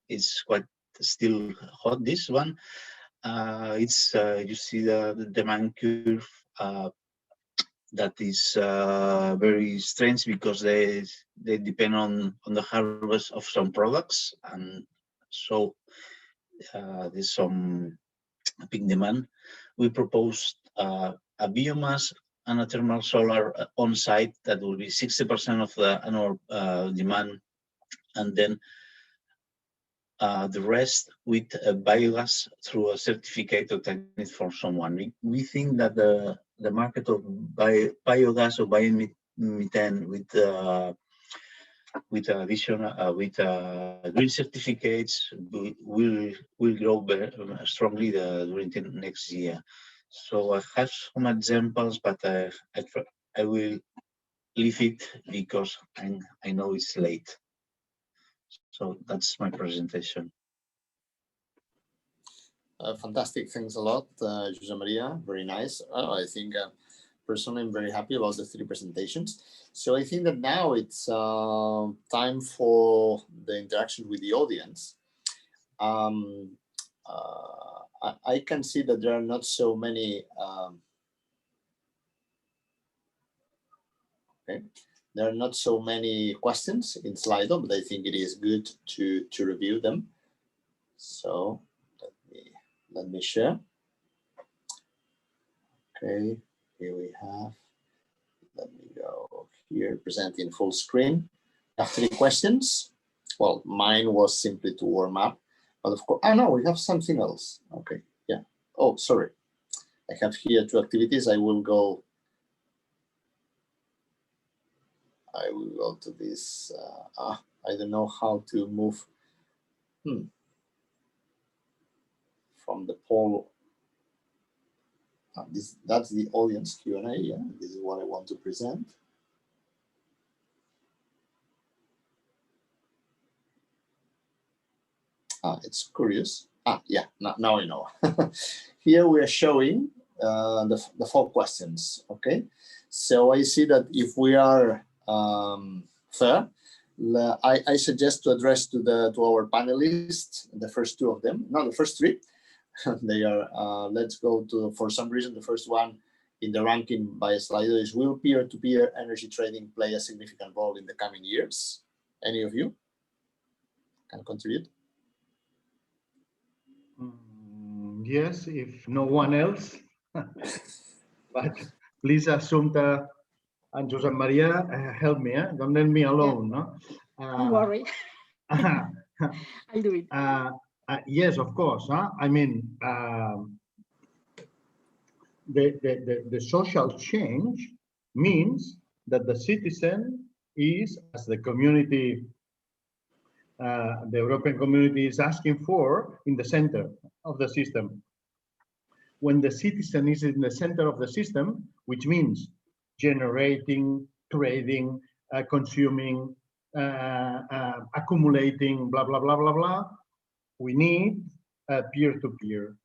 [SPEAKER 4] it's quite still hot. This one, it's you see the demand curve that is very strange because they depend on the harvest of some products, and so. There's some big demand. We proposed a biomass and a thermal solar on site that will be 60% of the annual demand, and then the rest with biogas through a certificate obtained for someone. We think that the market of biogas or biomethane with green certificates will grow very strongly during the next year. So I have some examples, but I will leave it because I know it's late. So that's my presentation.
[SPEAKER 1] Fantastic, thanks a lot, Josep-Maria. Very nice. I think personally I'm very happy about the 3 presentations. So I think that now it's time for the interaction with the audience. I can see that there are not so many. Okay. There are not so many questions in Slido, but I think it is good to review them. So let me share. Okay, here we have. Let me go here, presenting full screen. I have 3 questions. Well, mine was simply to warm up, but of course, no, we have something else. Okay, yeah. Oh, sorry. I have here 2 activities. I will go to this. I don't know how to move from the poll. That's the audience Q&A. Yeah, this is what I want to present. It's curious. Yeah, now I know. Here we are showing the 4 questions. Okay, so I see that if we are fair. I suggest to address to our panelists, the first two of them, no, the first three. They are, let's go to, for some reason, the first one in the ranking by Slido is, will peer-to-peer energy trading play a significant role in the coming years? Any of you can contribute?
[SPEAKER 3] Yes, if no one else. But please, Assumpta and Josep-Maria, help me. Don't let me alone.
[SPEAKER 2] Yeah. Don't worry. I'll do it.
[SPEAKER 3] Yes, of course. I mean, the social change means that the citizen is, as the community, the European community is asking for, in the center of the system. When the citizen is in the center of the system, which means generating, trading, consuming, accumulating, blah, blah, blah, blah, blah, we need peer-to-peer.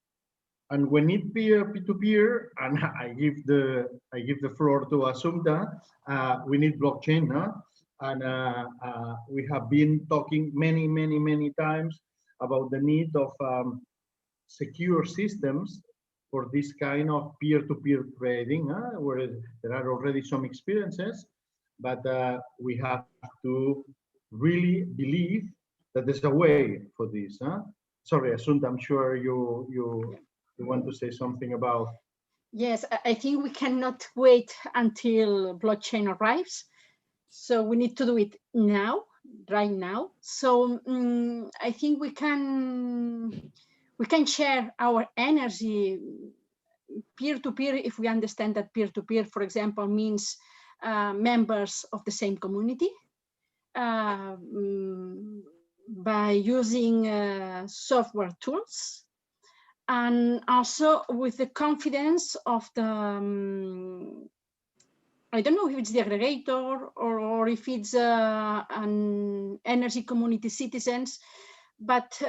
[SPEAKER 3] And we need peer-to-peer, and I give the floor to Assumpta. We need blockchain, huh? And we have been talking many times about the need of secure systems for this kind of peer-to-peer trading, where there are already some experiences, but we have to really believe that there's a way for this. Sorry, Assumpta, I'm sure you want to say something about.
[SPEAKER 2] Yes, I think we cannot wait until blockchain arrives. So we need to do it now, right now. So I think we can share our energy peer-to-peer if we understand that peer-to-peer, for example, means members of the same community by using software tools, and also with the confidence of the I don't know if it's the aggregator or if it's an energy community citizens, but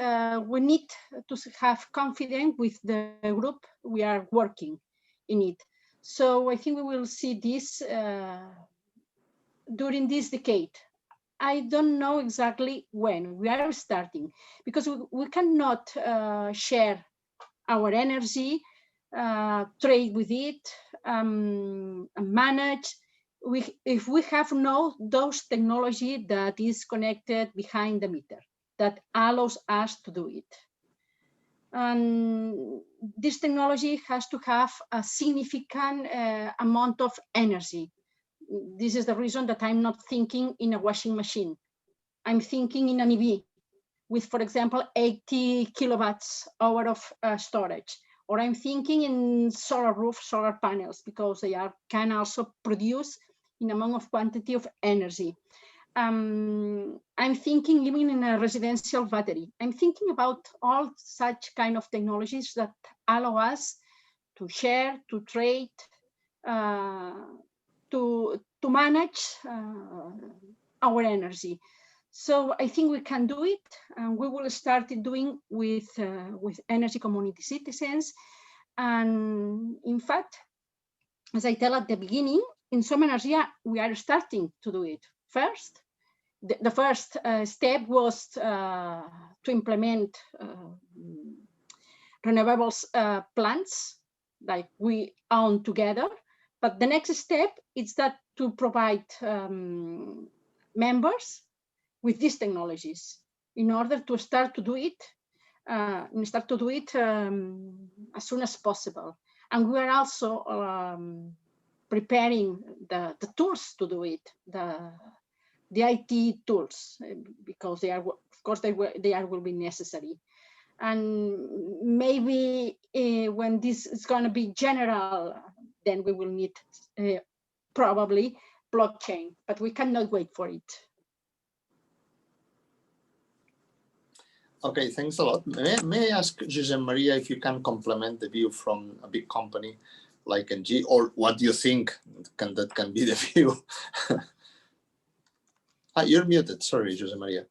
[SPEAKER 2] we need to have confidence with the group we are working in it. So I think we will see this during this decade. I don't know exactly when we are starting, because we cannot share our energy, trade with it, manage. If we have those technology that is connected behind the meter, that allows us to do it. And this technology has to have a significant amount of energy. This is the reason that I'm not thinking in a washing machine. I'm thinking in an EV with, for example, 80 kilowatts hour of storage. Or I'm thinking in solar roof, solar panels, because they can also produce an amount of quantity of energy. I'm thinking even in a residential battery. I'm thinking about all such kind of technologies that allow us to share, to trade, to manage our energy. So I think we can do it, and we will start doing with energy community citizens. And in fact, as I tell at the beginning, in Som Energia, we are starting to do it. First, the first step was to implement renewables plants like we own together. But the next step is that to provide members with these technologies in order to start to do it, as soon as possible. And we are also preparing the tools to do it, the IT tools, because they are, of course, they will be necessary. And maybe when this is going to be general, then we will need probably blockchain, but we cannot wait for it.
[SPEAKER 1] Okay, thanks a lot. May I ask Josep-Maria if you can complement the view from a big company like NG, or what do you think that can be the view? You're muted. Sorry, Josep-Maria.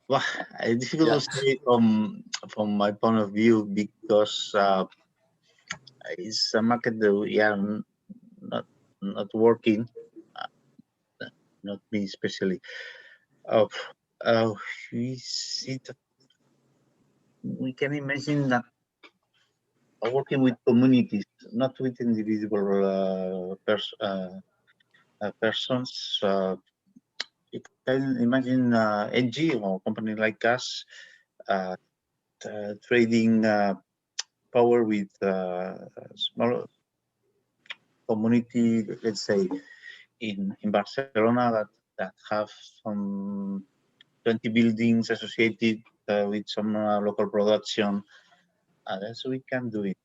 [SPEAKER 4] Well, it's difficult to say from my point of view, because it's a market that we are not working. not me especially. We see that we can imagine that working with communities, not with individual persons. You can imagine NGO or company like us trading power with small community, let's say in Barcelona that have some 20 buildings associated with some local production. So we can do it.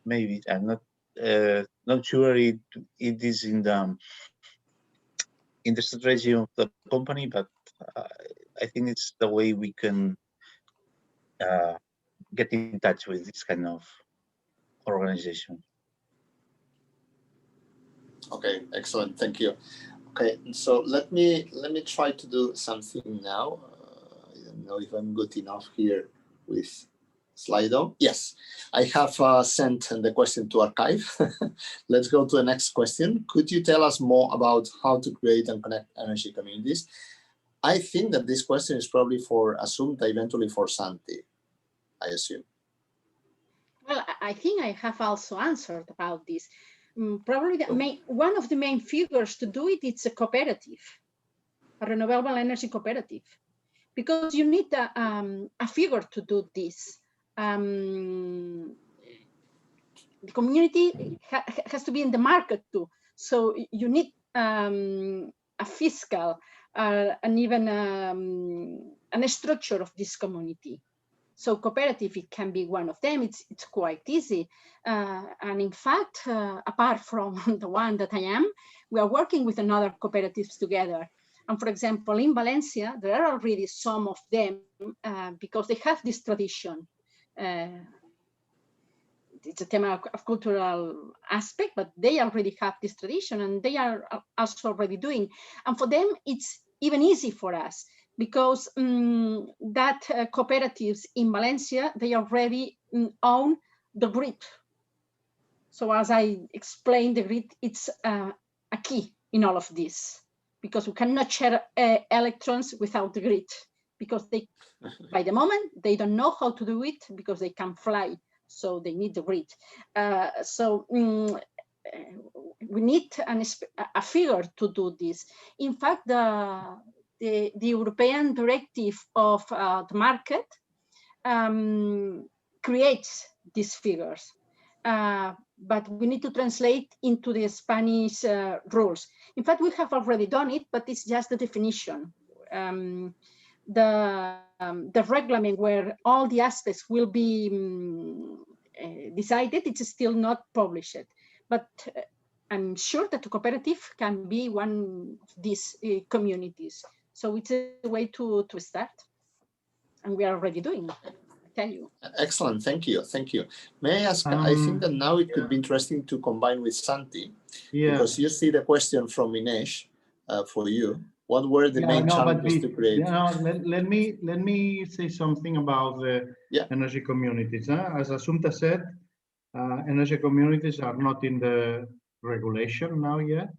[SPEAKER 4] Maybe I'm not sure it is in the strategy of the company, but I think it's the way we can get in touch with this kind of organization.
[SPEAKER 1] Okay, excellent. Thank you. Okay, so let me try to do something now. I don't know if I'm good enough here with Slido. Yes, I have sent the question to archive. Let's go to the next question. Could you tell us more about how to create and connect energy communities? I think that this question is probably for Assumpta, eventually for Santi, I assume.
[SPEAKER 2] Well, I think I have also answered about this. Probably one of the main figures to do it, it's a cooperative, a renewable energy cooperative, because you need a figure to do this. The community has to be in the market too. So you need a fiscal and even a structure of this community. So cooperative, it can be one of them. It's quite easy. And in fact, apart from the one that I am, we are working with another cooperatives together. And for example, in Valencia, there are already some of them because they have this tradition. It's a tema of cultural aspect, but they already have this tradition and they are also already doing. And for them, it's even easy for us because that cooperatives in Valencia, they already own the grid. So as I explained, the grid, it's a key in all of this because we cannot share electrons without the grid because they, by the moment, they don't know how to do it because they can fly. So they need the grid. We need a figure to do this. In fact, the European directive of the market creates these figures, but we need to translate into the Spanish rules. In fact, we have already done it, but it's just the definition. The reglement where all the aspects will be decided, it's still not published. But I'm sure that the cooperative can be one of these communities. So it's a way to start. And we are already doing it, I tell you.
[SPEAKER 1] Excellent, thank you, thank you. May I ask, I think that now it could be interesting to combine with Santi, because you see the question from Ines for you. What were the main challenges to create?
[SPEAKER 3] Let me say something about the energy communities. As Assumpta said, energy communities are not in the regulation now yet.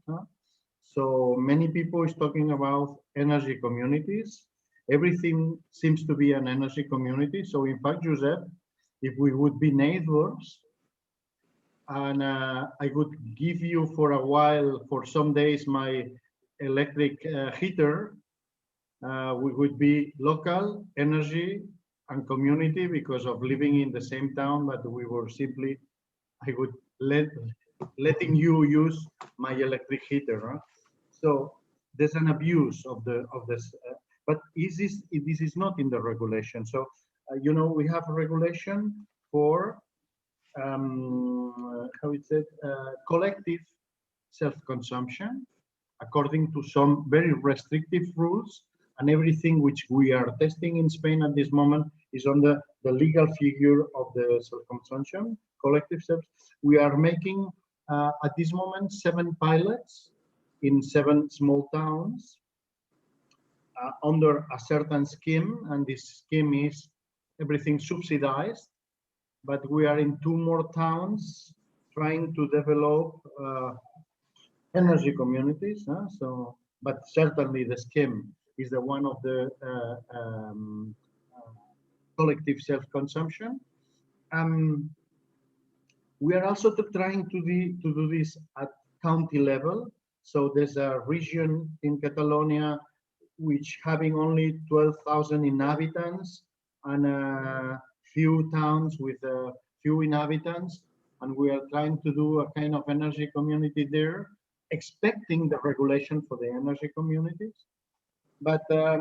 [SPEAKER 3] So many people is talking about energy communities. Everything seems to be an energy community. So in fact, Josep, if we would be neighbors, and I would give you for a while, for some days, my electric heater, we would be local energy and community because of living in the same town, but we were simply, I would letting you use my electric heater. Huh? So there's an abuse of this, but this is not in the regulation. So you know, we have a regulation for how it said collective self-consumption, according to some very restrictive rules, and everything which we are testing in Spain at this moment is on the legal figure of the self-consumption, collective self. We are making at this moment 7 pilots in 7 small towns under a certain scheme, and this scheme is everything subsidized, but we are in 2 more towns trying to develop energy communities. So but certainly the scheme is the one of the collective self-consumption. We are also trying to do this at county level. So there's a region in Catalonia which having only 12,000 inhabitants and a few towns with a few inhabitants, and we are trying to do a kind of energy community there, expecting the regulation for the energy communities. But let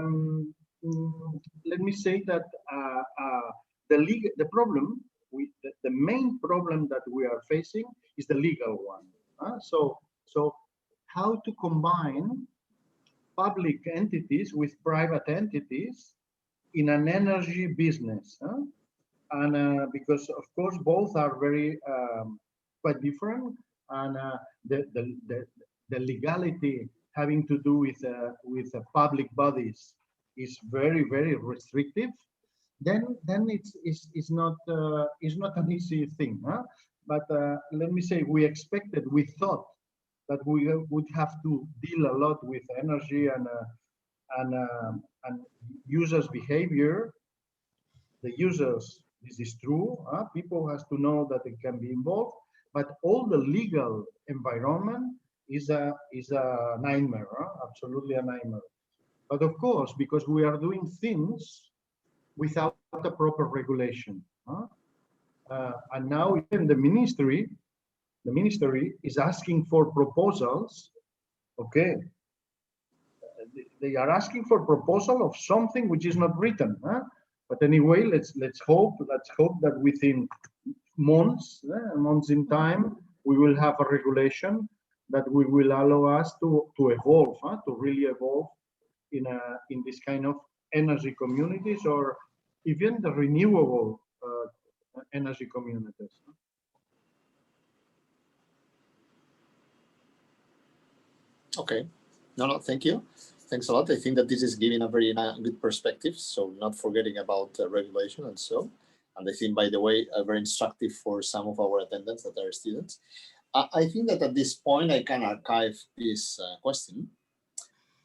[SPEAKER 3] me say that the problem, the main problem that we are facing is the legal one. So how to combine public entities with private entities in an energy business, and because of course both are very quite different, and the legality having to do with public bodies is very restrictive. Then it's not an easy thing, but let me say we thought that we would have to deal a lot with energy and users' behavior. The users, this is true. People has to know that it can be involved, but all the legal environment is a nightmare, absolutely a nightmare. But of course, because we are doing things without a proper regulation, and now even the ministry is asking for proposals. Okay, they are asking for proposal of something which is not written. But anyway, let's hope that within months in time, we will have a regulation that will allow us to evolve, to really evolve in this kind of energy communities, or even the renewable energy communities.
[SPEAKER 1] Okay. No, thank you. Thanks a lot. I think that this is giving a very good perspective. So not forgetting about regulation and so. And I think, by the way, very instructive for some of our attendants that are students. I think that at this point, I can archive this question.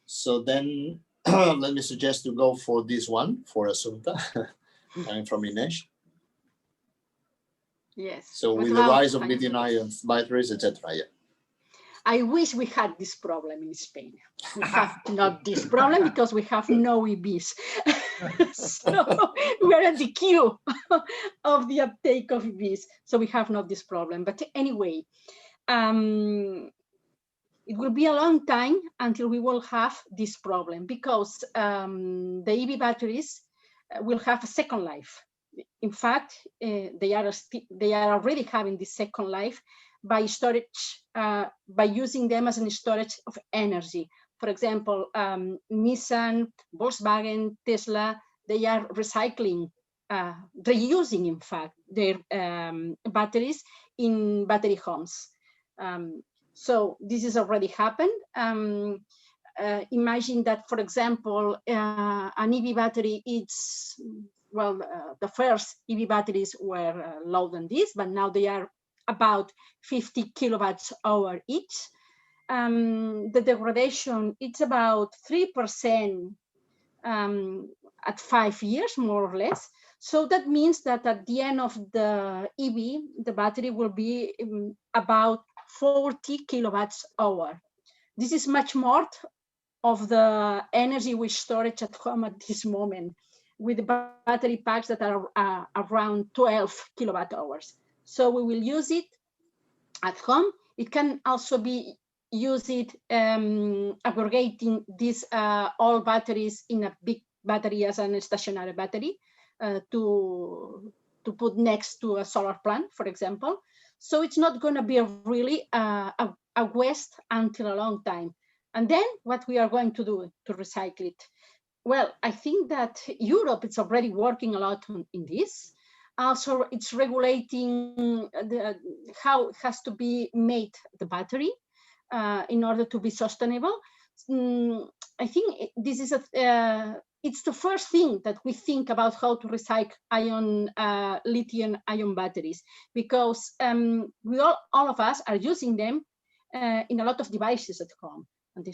[SPEAKER 1] So then let me suggest to go for this one for Assumpta, coming from Ines.
[SPEAKER 2] Yes.
[SPEAKER 1] So with the rise of lithium-ion batteries, etc. Yeah.
[SPEAKER 2] I wish we had this problem in Spain. We have not this problem because we have no EVs. So we are at the queue of the uptake of EVs. So we have not this problem. But anyway, it will be a long time until we will have this problem, because the EV batteries will have a second life. In fact, they are already having this second life by storage, by using them as a storage of energy. For example, Nissan, Volkswagen, Tesla, they are recycling, reusing, in fact, their batteries in battery homes. So this is already happened. Imagine that, for example, an EV battery, it's, well, the first EV batteries were lower than this, but now they are about 50 kilowatts hour each. The degradation, it's about 3% at 5 years, more or less. So that means that at the end of the EV, the battery will be about 40 kilowatts hour. This is much more of the energy we storage at home at this moment, with battery packs that are around 12 kilowatt hours. So we will use it at home. It can also be used aggregating these all batteries in a big battery as a stationary battery to put next to a solar plant, for example. So it's not going to be really a waste until a long time. And then what we are going to do to recycle it? Well, I think that Europe is already working a lot in this. Also, it's regulating how it has to be made, the battery, in order to be sustainable. I think this is it's the first thing that we think about how to recycle lithium-ion batteries, because we all of us are using them in a lot of devices at home. and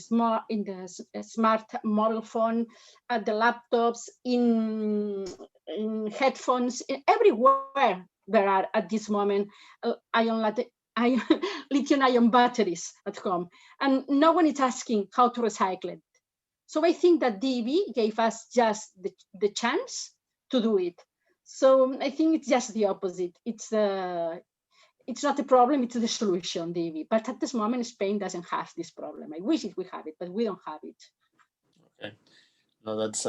[SPEAKER 2] in the smart mobile phone, at the laptops, in headphones, everywhere there are at this moment lithium-ion batteries at home, and no one is asking how to recycle it. So I think that DEV gave us just the chance to do it. So I think it's just the opposite. It's not a problem, it's the solution, DEV. But at this moment, Spain doesn't have this problem. I wish we have it, but we don't have it.
[SPEAKER 1] Okay. No, that's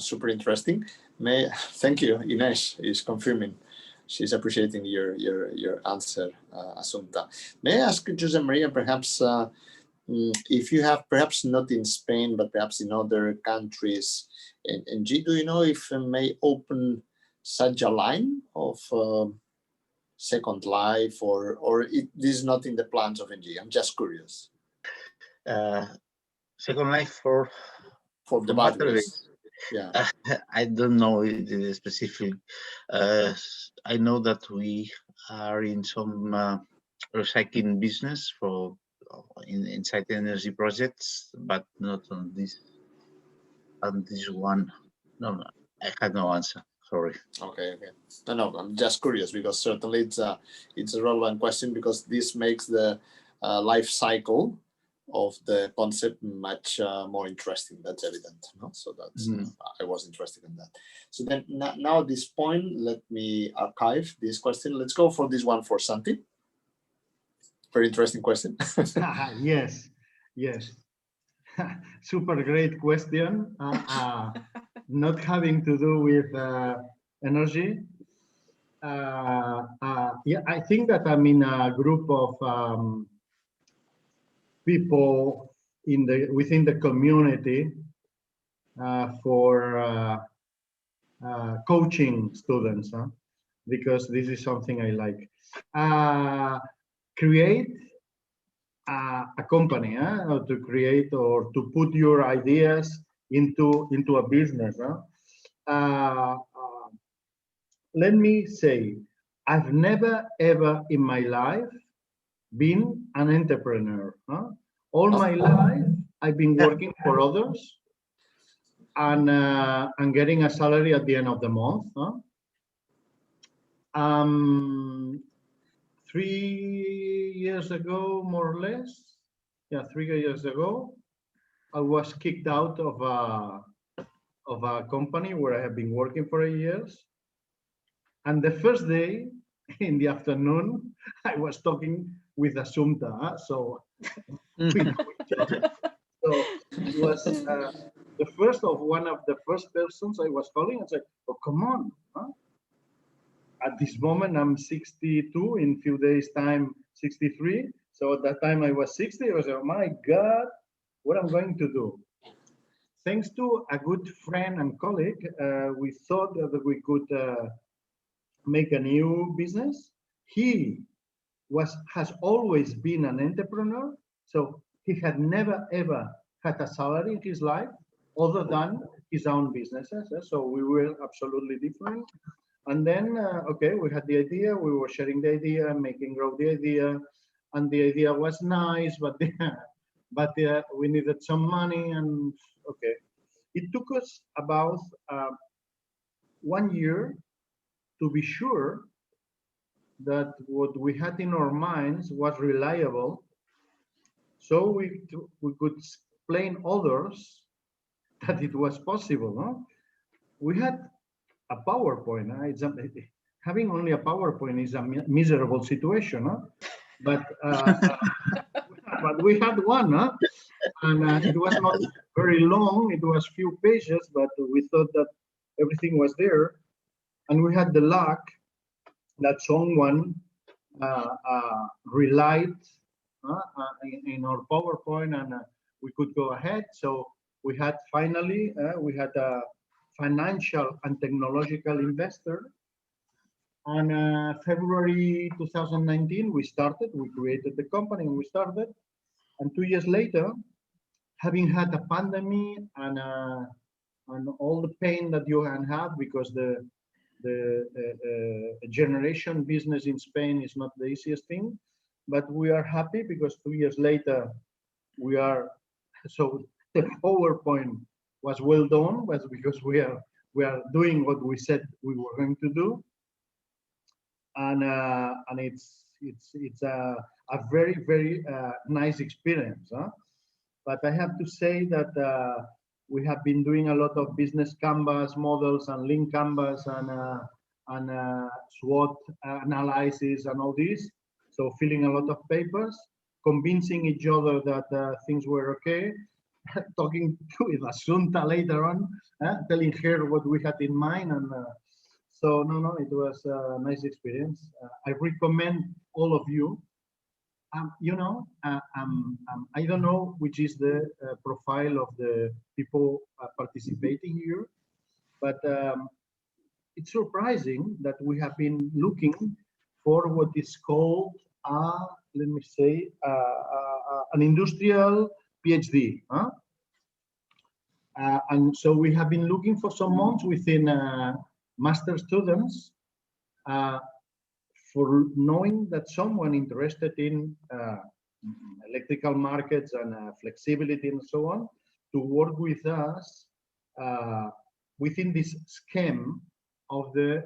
[SPEAKER 1] super interesting. Thank you. Ines is confirming. She's appreciating your answer, Assumpta. May I ask Josep-Maria, perhaps, if you have, perhaps not in Spain, but perhaps in other countries, and do you know if it may open such a line of Second Life, or this is not in the plans of NG? I'm just curious.
[SPEAKER 4] Second Life for
[SPEAKER 1] the batteries. Yeah.
[SPEAKER 4] I don't know the specific. I know that we are in some recycling business for inside energy projects, but not on this one. No, I had no answer. Sorry.
[SPEAKER 1] Okay. No, I'm just curious, because certainly it's a relevant question, because this makes the life cycle of the concept much more interesting. That's evident. No? So that's I was interested in that. So then now at this point, let me archive this question. Let's go for this one for Santi. Very interesting question.
[SPEAKER 3] Yes. Super great question. Not having to do with energy. Yeah, I think that I'm in a group of people within the community for coaching students, because this is something I like. Create a company, or to create or to put your ideas into a business. Let me say, I've never ever in my life been an entrepreneur. All my life I've been working for others and getting a salary at the end of the month. 3 years ago, more or less, 3 years ago, I was kicked out of a company where I have been working for 8 years. And the first day in the afternoon, I was talking with Assumpta. So it was one of the first persons I was calling and said, "Oh, come on." At this moment, I'm 62, in few days time, 63. So at that time I was 60. I was like, oh my God, what I'm going to do? Thanks to a good friend and colleague, we thought that we could make a new business. He has always been an entrepreneur. So he had never, ever had a salary in his life other than his own businesses. So we were absolutely different. And then, okay, we had the idea, we were sharing the idea, making grow the idea, and the idea was nice, but we needed some money, and okay. It took us about 1 year to be sure that what we had in our minds was reliable, so we could explain others that it was possible. No? We had a PowerPoint. Having only a PowerPoint is a miserable situation, but we had one, and it was not very long. It was few pages, but we thought that everything was there, and we had the luck that someone relied in our PowerPoint, and we could go ahead. So we had finally a financial and technological investor. On February 2019, we created the company and we started. And 2 years later, having had a pandemic and all the pain that you can have, because the generation business in Spain is not the easiest thing, but we are happy because 2 years later, we are So the PowerPoint was well done, was because we are doing what we said we were going to do, and it's a very nice experience. Huh? But I have to say that we have been doing a lot of business canvas models and link canvas and SWOT analysis and all this. So filling a lot of papers, convincing each other that things were okay, talking with Assumpta later on, telling her what we had in mind. And so, no, it was a nice experience. I recommend all of you. You know, I don't know which is the profile of the people participating here, but it's surprising that we have been looking for what is called, let me say, an industrial PhD. Huh? And so we have been looking for some months within master students for knowing that someone interested in electrical markets and flexibility and so on to work with us within this scheme of the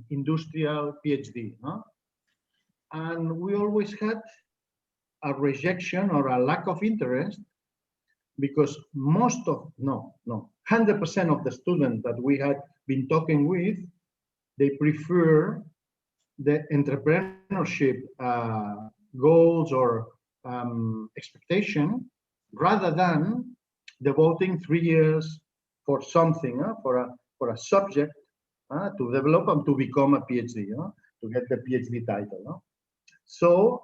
[SPEAKER 3] industrial PhD. Huh? And we always had a rejection or a lack of interest because 100% of the students that we had been talking with, they prefer the entrepreneurship goals or expectation rather than devoting 3 years for something, for a subject to develop and to become a PhD, to get the PhD title. So,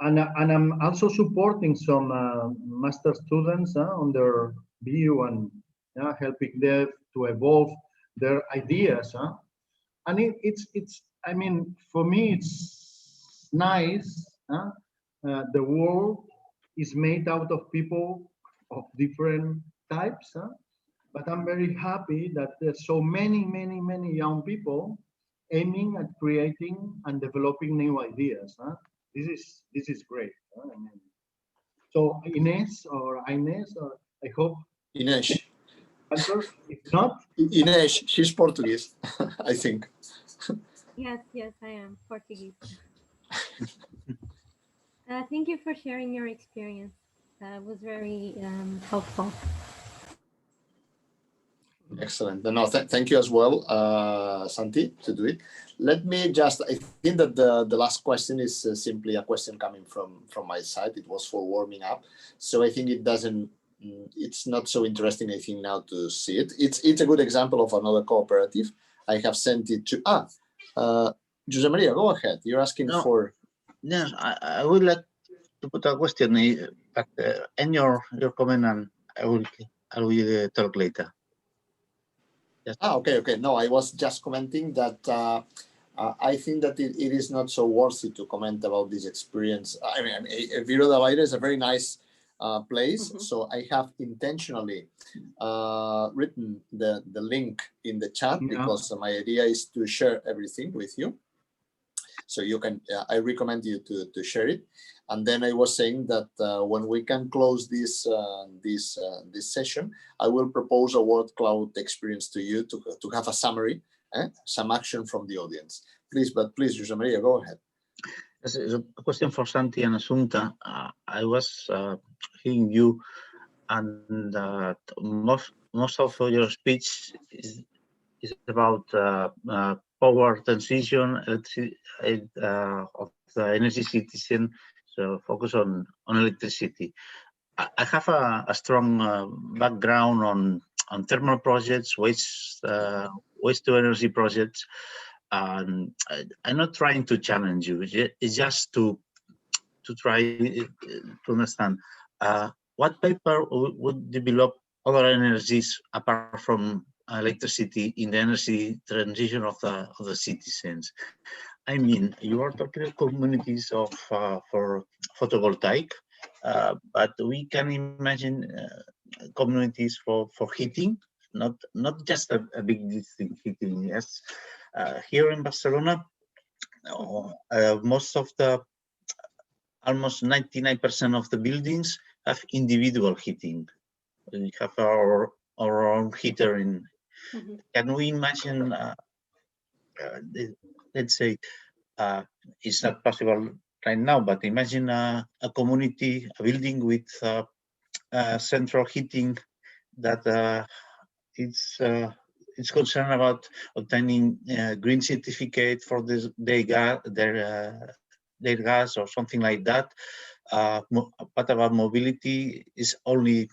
[SPEAKER 3] and I'm also supporting some master students on their view and helping them to evolve their ideas. And it's I mean, for me, it's nice. The world is made out of people of different types. But I'm very happy that there's so many young people aiming at creating and developing new ideas. This is great. I mean, so Inés, I hope.
[SPEAKER 1] Inés.
[SPEAKER 3] Answer? If not,
[SPEAKER 1] Inés, she's Portuguese, I think.
[SPEAKER 5] Yes, I am Portuguese. Thank you for sharing your experience. It was very helpful.
[SPEAKER 1] Excellent. No, thank you as well, Santi, to do it. Let me just, I think that the last question is simply a question coming from my side. It was for warming up. So I think it's not so interesting, I think, now to see it. It's a good example of another cooperative. I have sent it to, Josep-Maria, go ahead. You're asking for.
[SPEAKER 4] Yes, I would like to put a question, but in your comment, and I will talk later. Yes.
[SPEAKER 1] Okay. No, I was just commenting that I think that it is not so worthy to comment about this experience. I mean, Viro de Baile is a very nice place. Mm-hmm. So I have intentionally written the link in the chat because my idea is to share everything with you. So you can, I recommend you to share it. And then I was saying that when we can close this session, I will propose a word cloud experience to you to have a summary, some action from the audience. Please, Josep-Maria, go ahead.
[SPEAKER 4] This is a question for Santi and Assumpta. I was hearing you, and most of your speech is about power transition of the energy citizen, so focus on electricity. I have a strong background on thermal projects, waste to energy projects, and I'm not trying to challenge you. It's just to try to understand what paper would develop other energies apart from electricity in the energy transition of the citizens. I mean, you are talking about communities for photovoltaic, but we can imagine communities for heating, not just a big district heating. Yes, here in Barcelona, most of the almost 99% of the buildings have individual heating. We have our own heater in.
[SPEAKER 2] Mhm.
[SPEAKER 4] Can we imagine, let's say, it's not possible right now, but imagine a community, a building with central heating that it's concerned about obtaining green certificate for their gas or something like that. What about mobility? Is only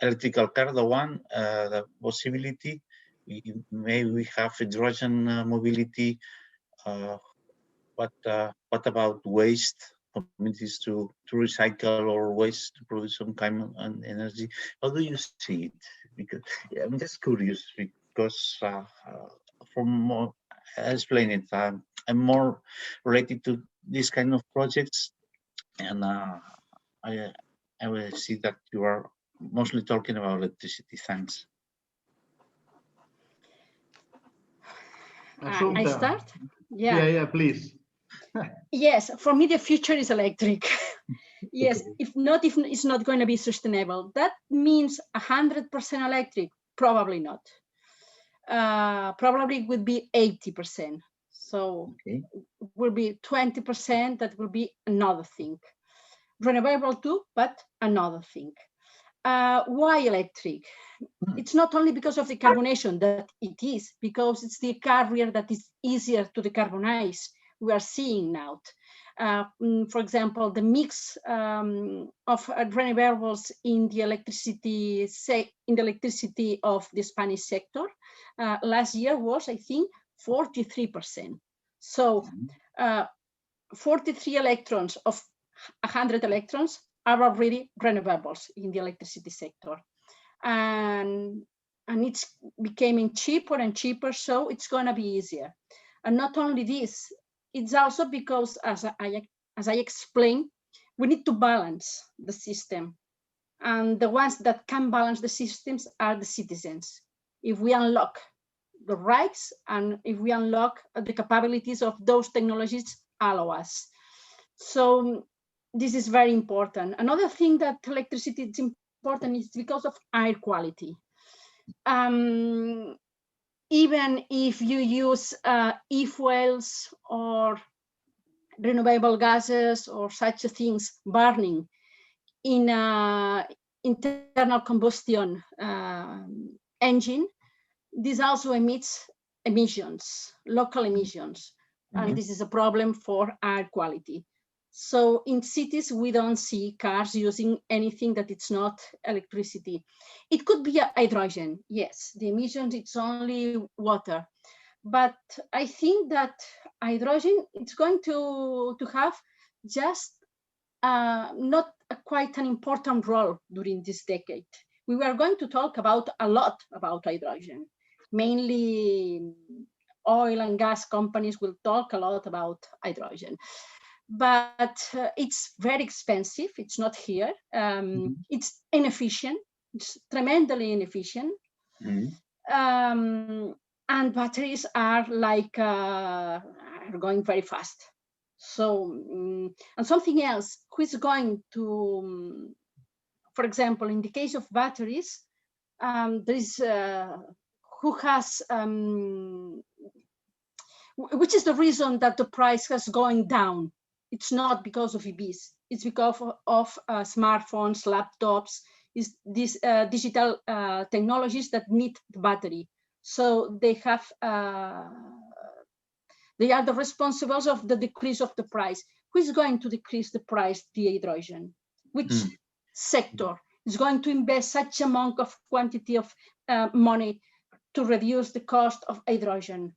[SPEAKER 4] electrical car the one, the possibility? Maybe we have hydrogen mobility. What about waste? Communities to recycle or waste to produce some kind of energy. How do you see it? Because I'm just curious because from more, I explain it. I'm more related to this kind of projects, and I will see that you are mostly talking about electricity. Thanks.
[SPEAKER 2] I start?
[SPEAKER 3] Yeah, please.
[SPEAKER 2] Yes, for me, the future is electric. Yes, if it's not going to be sustainable. That means 100% electric? Probably not. Probably it would be 80%. So
[SPEAKER 4] Okay.
[SPEAKER 2] will be 20%, that will be another thing. Renewable too, but another thing. Why electric? It's not only because of the carbonation that it is, because it's the carrier that is easier to decarbonize. We are seeing now. For example, the mix of renewables in the electricity of the Spanish sector last year was, I think, 43%. So 43 electrons of 100 electrons are already renewables in the electricity sector. And it's becoming cheaper and cheaper, so it's going to be easier. And not only this, it's also because, as I explained, we need to balance the system. And the ones that can balance the systems are the citizens. If we unlock the rights and if we unlock the capabilities of those technologies, allow us. So this is very important. Another thing that electricity is important is because of air quality. Even if you use e-fuels or renewable gases or such things burning in an internal combustion engine, this also emits emissions, local emissions. And this is a problem for air quality. So in cities, we don't see cars using anything that it's not electricity. It could be hydrogen. Yes, the emissions, it's only water. But I think that hydrogen, it's going to have just not quite an important role during this decade. We were going to talk about a lot about hydrogen. Mainly oil and gas companies will talk a lot about hydrogen. But it's very expensive. It's not here. It's inefficient. It's tremendously inefficient. And batteries are like are going very fast. So, and something else, who is going to, for example, in the case of batteries, there is who has, which is the reason that the price has going down. It's not because of EVs. It's because of smartphones, laptops, is these digital technologies that need the battery. So they have, they are the responsibles of the decrease of the price. Who is going to decrease the price? The hydrogen. Which sector is going to invest such amount of quantity of money to reduce the cost of hydrogen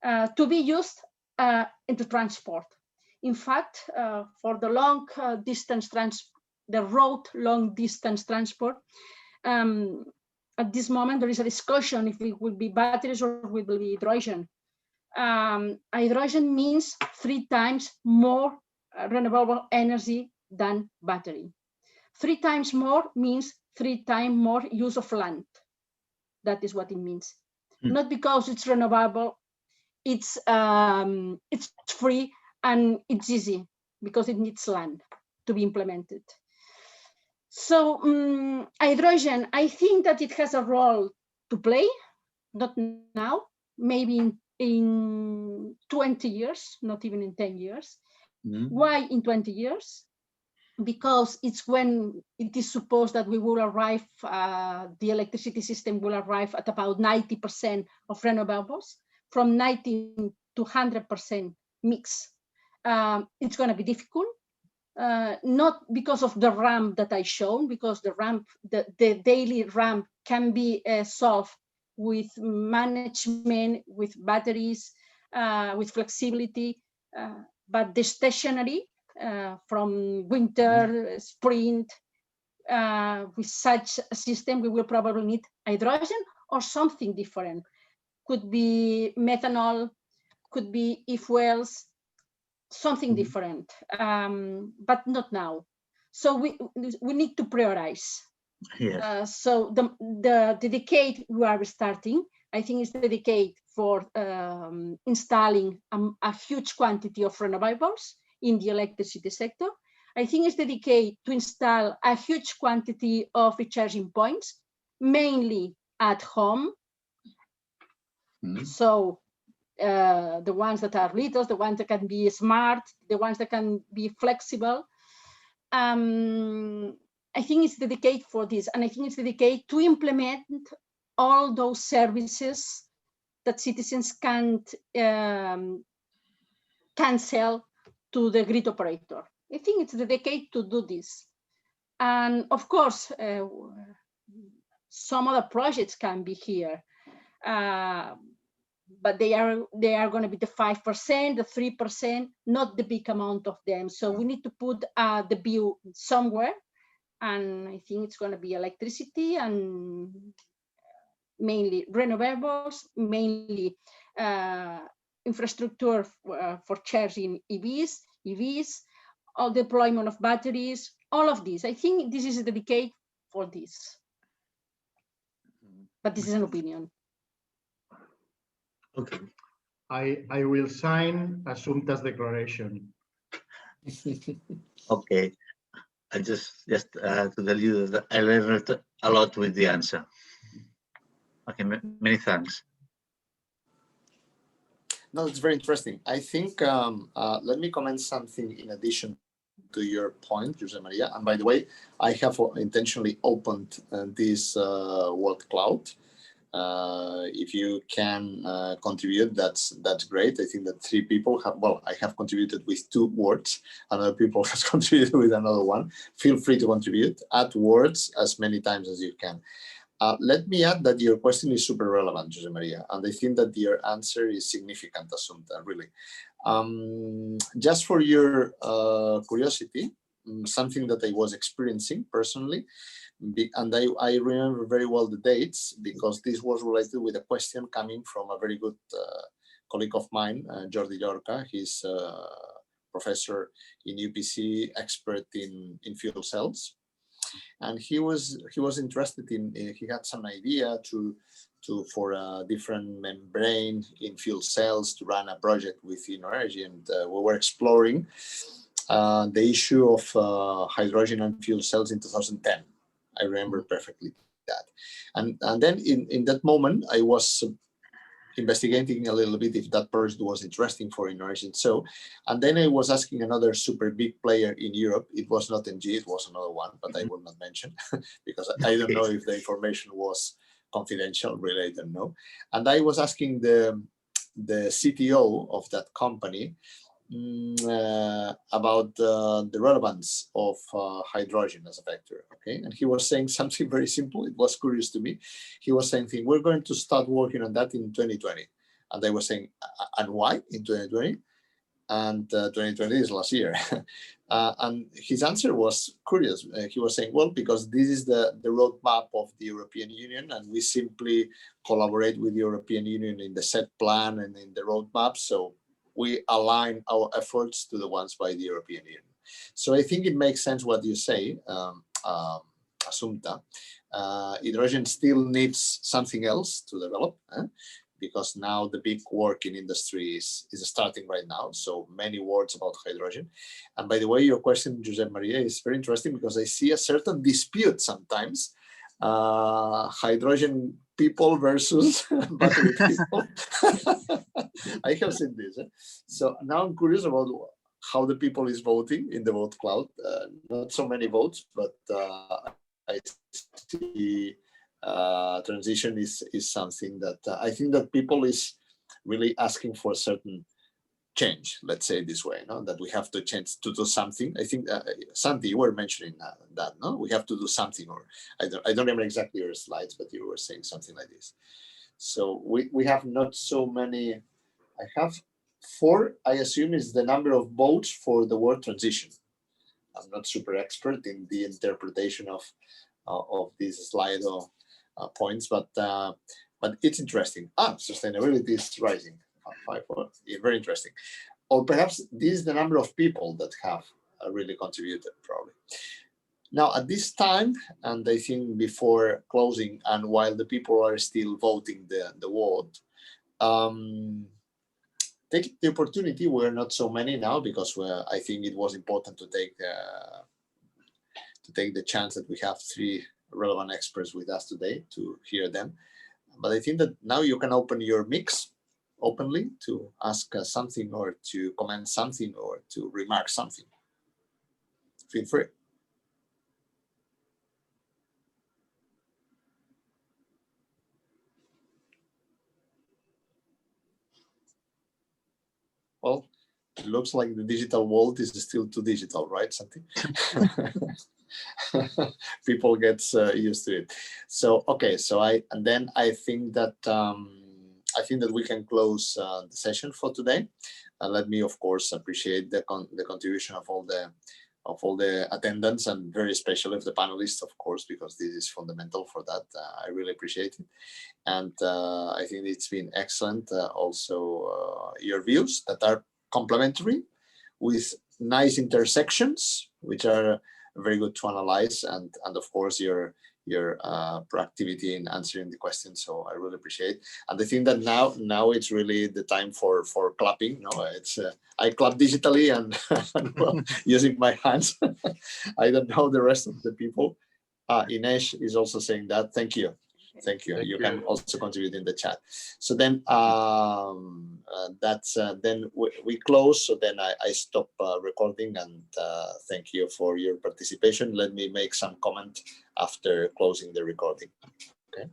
[SPEAKER 2] to be used in the transport? In fact, for the long distance the road long distance transport, at this moment there is a discussion if it will be batteries or it will be hydrogen. Hydrogen means 3 times more renewable energy than battery. 3 times more means 3 times more use of land. That is what it means. Not because it's renewable, it's free and it's easy because it needs land. to be implemented. So hydrogen, I think that it has a role to play, not now, maybe in 20 years, not even in 10 years. Why in 20 years? Because it's when it is supposed that we will arrive, the electricity system will arrive at about 90% of renewables, from 90 to 100% mix. It's going to be difficult, not because of the ramp that I shown, because the ramp, the daily ramp can be solved with management, with batteries, with flexibility, but the stationary, from winter, spring, with such a system, we will probably need hydrogen or something different. Could be methanol, could be e-fuels, something different, but not now. So we need to prioritize. Yes. So the decade we are starting, I think, is the decade for installing a huge quantity of renewables in the electricity sector. I think it's the decade to install a huge quantity of recharging points, mainly at home. So the ones that are little, the ones that can be smart, the ones that can be flexible. I think it's the decade for this, and I think it's the decade to implement all those services that citizens can't sell to the grid operator. I think it's the decade to do this. And of course, some other projects can be here, but they are going to be the 5%, the 3%, not the big amount of them. So we need to put the view somewhere, and I think it's going to be electricity and mainly renewables, mainly infrastructure for charging EVs, all deployment of batteries, all of this. I think this is the decade for this. But this is an opinion.
[SPEAKER 3] Okay. I will sign Assumpta's declaration.
[SPEAKER 4] Okay. I just to tell you that I learned a lot with the answer. Okay, many thanks.
[SPEAKER 1] No, it's very interesting. I think, let me comment something in addition to your point, Josep-Maria. And by the way, I have intentionally opened this word cloud. If you can contribute, that's great. I think that 3 people have, well, I have contributed with 2 words, and other people have contributed with another one. Feel free to contribute, add words as many times as you can. Let me add that your question is super relevant, Josep-Maria, and I think that your answer is significant, Assumpta, really. Just for your curiosity, something that I was experiencing personally, and I remember very well the dates, because this was related with a question coming from a very good colleague of mine, Jordi Llorca. He's a professor in UPC, expert in fuel cells. And he was interested in, he had some idea for a different membrane in fuel cells to run a project with energy, and we were exploring the issue of hydrogen and fuel cells in 2010. I remember perfectly that. And then in that moment, I was investigating a little bit if that project was interesting for energy. And then I was asking another super big player in Europe. It was not NG, it was another one, but I will not mention because I don't know if the information was confidential, really, I don't know. And I was asking the CTO of that company about the relevance of hydrogen as a vector, okay? And he was saying something very simple. It was curious to me. He was saying, we're going to start working on that in 2020. And I was saying, and why in 2020? And 2020 is last year. And his answer was curious. He was saying, well, because this is the roadmap of the European Union, and we simply collaborate with the European Union in the set plan and in the roadmap. So we align our efforts to the ones by the European Union. So I think it makes sense what you say, Assumpta. Hydrogen still needs something else to develop, because now the big work in industry is starting right now. So many words about hydrogen. And by the way, your question, Josep-Maria, is very interesting because I see a certain dispute sometimes. Hydrogen people versus battery people. I have seen this. So now I'm curious about how the people is voting in the vote cloud. Not so many votes, but I see transition is something that I think that people is really asking for a certain change, let's say this way, no? That we have to change to do something. I think Santi, you were mentioning that, no? We have to do something, or I don't remember exactly your slides, but you were saying something like this. So we have not so many. I have 4, I assume, is the number of votes for the word transition. I'm not super expert in the interpretation of this slide or points, but it's interesting. Sustainability is rising. 5, 4, yeah, very interesting. Or perhaps this is the number of people that have really contributed, probably. Now, at this time, and I think before closing, and while the people are still voting the vote, take the opportunity. We're not so many now because I think it was important to take the chance that we have 3 relevant experts with us today to hear them. But I think that now you can open your mix openly to ask something, or to comment something, or to remark something. Feel free. Well, it looks like the digital world is still too digital, right, Santi? People get used to it. So okay, so I think that we can close the session for today. Let me, of course, appreciate the contribution of all the attendants, and very especially of the panelists, of course, because this is fundamental for that. I really appreciate it. And I think it's been excellent. Also, your views that are complementary with nice intersections, which are very good to analyze, and of course your proactivity in answering the questions. So I really appreciate. And I think that now it's really the time for clapping. No, it's I clap digitally and well, using my hands. I don't know the rest of the people. Ines is also saying that. Thank you. Thank you. You can also contribute in the chat. So then then we close. So then I stop recording, and thank you for your participation. Let me make some comment after closing the recording. Okay.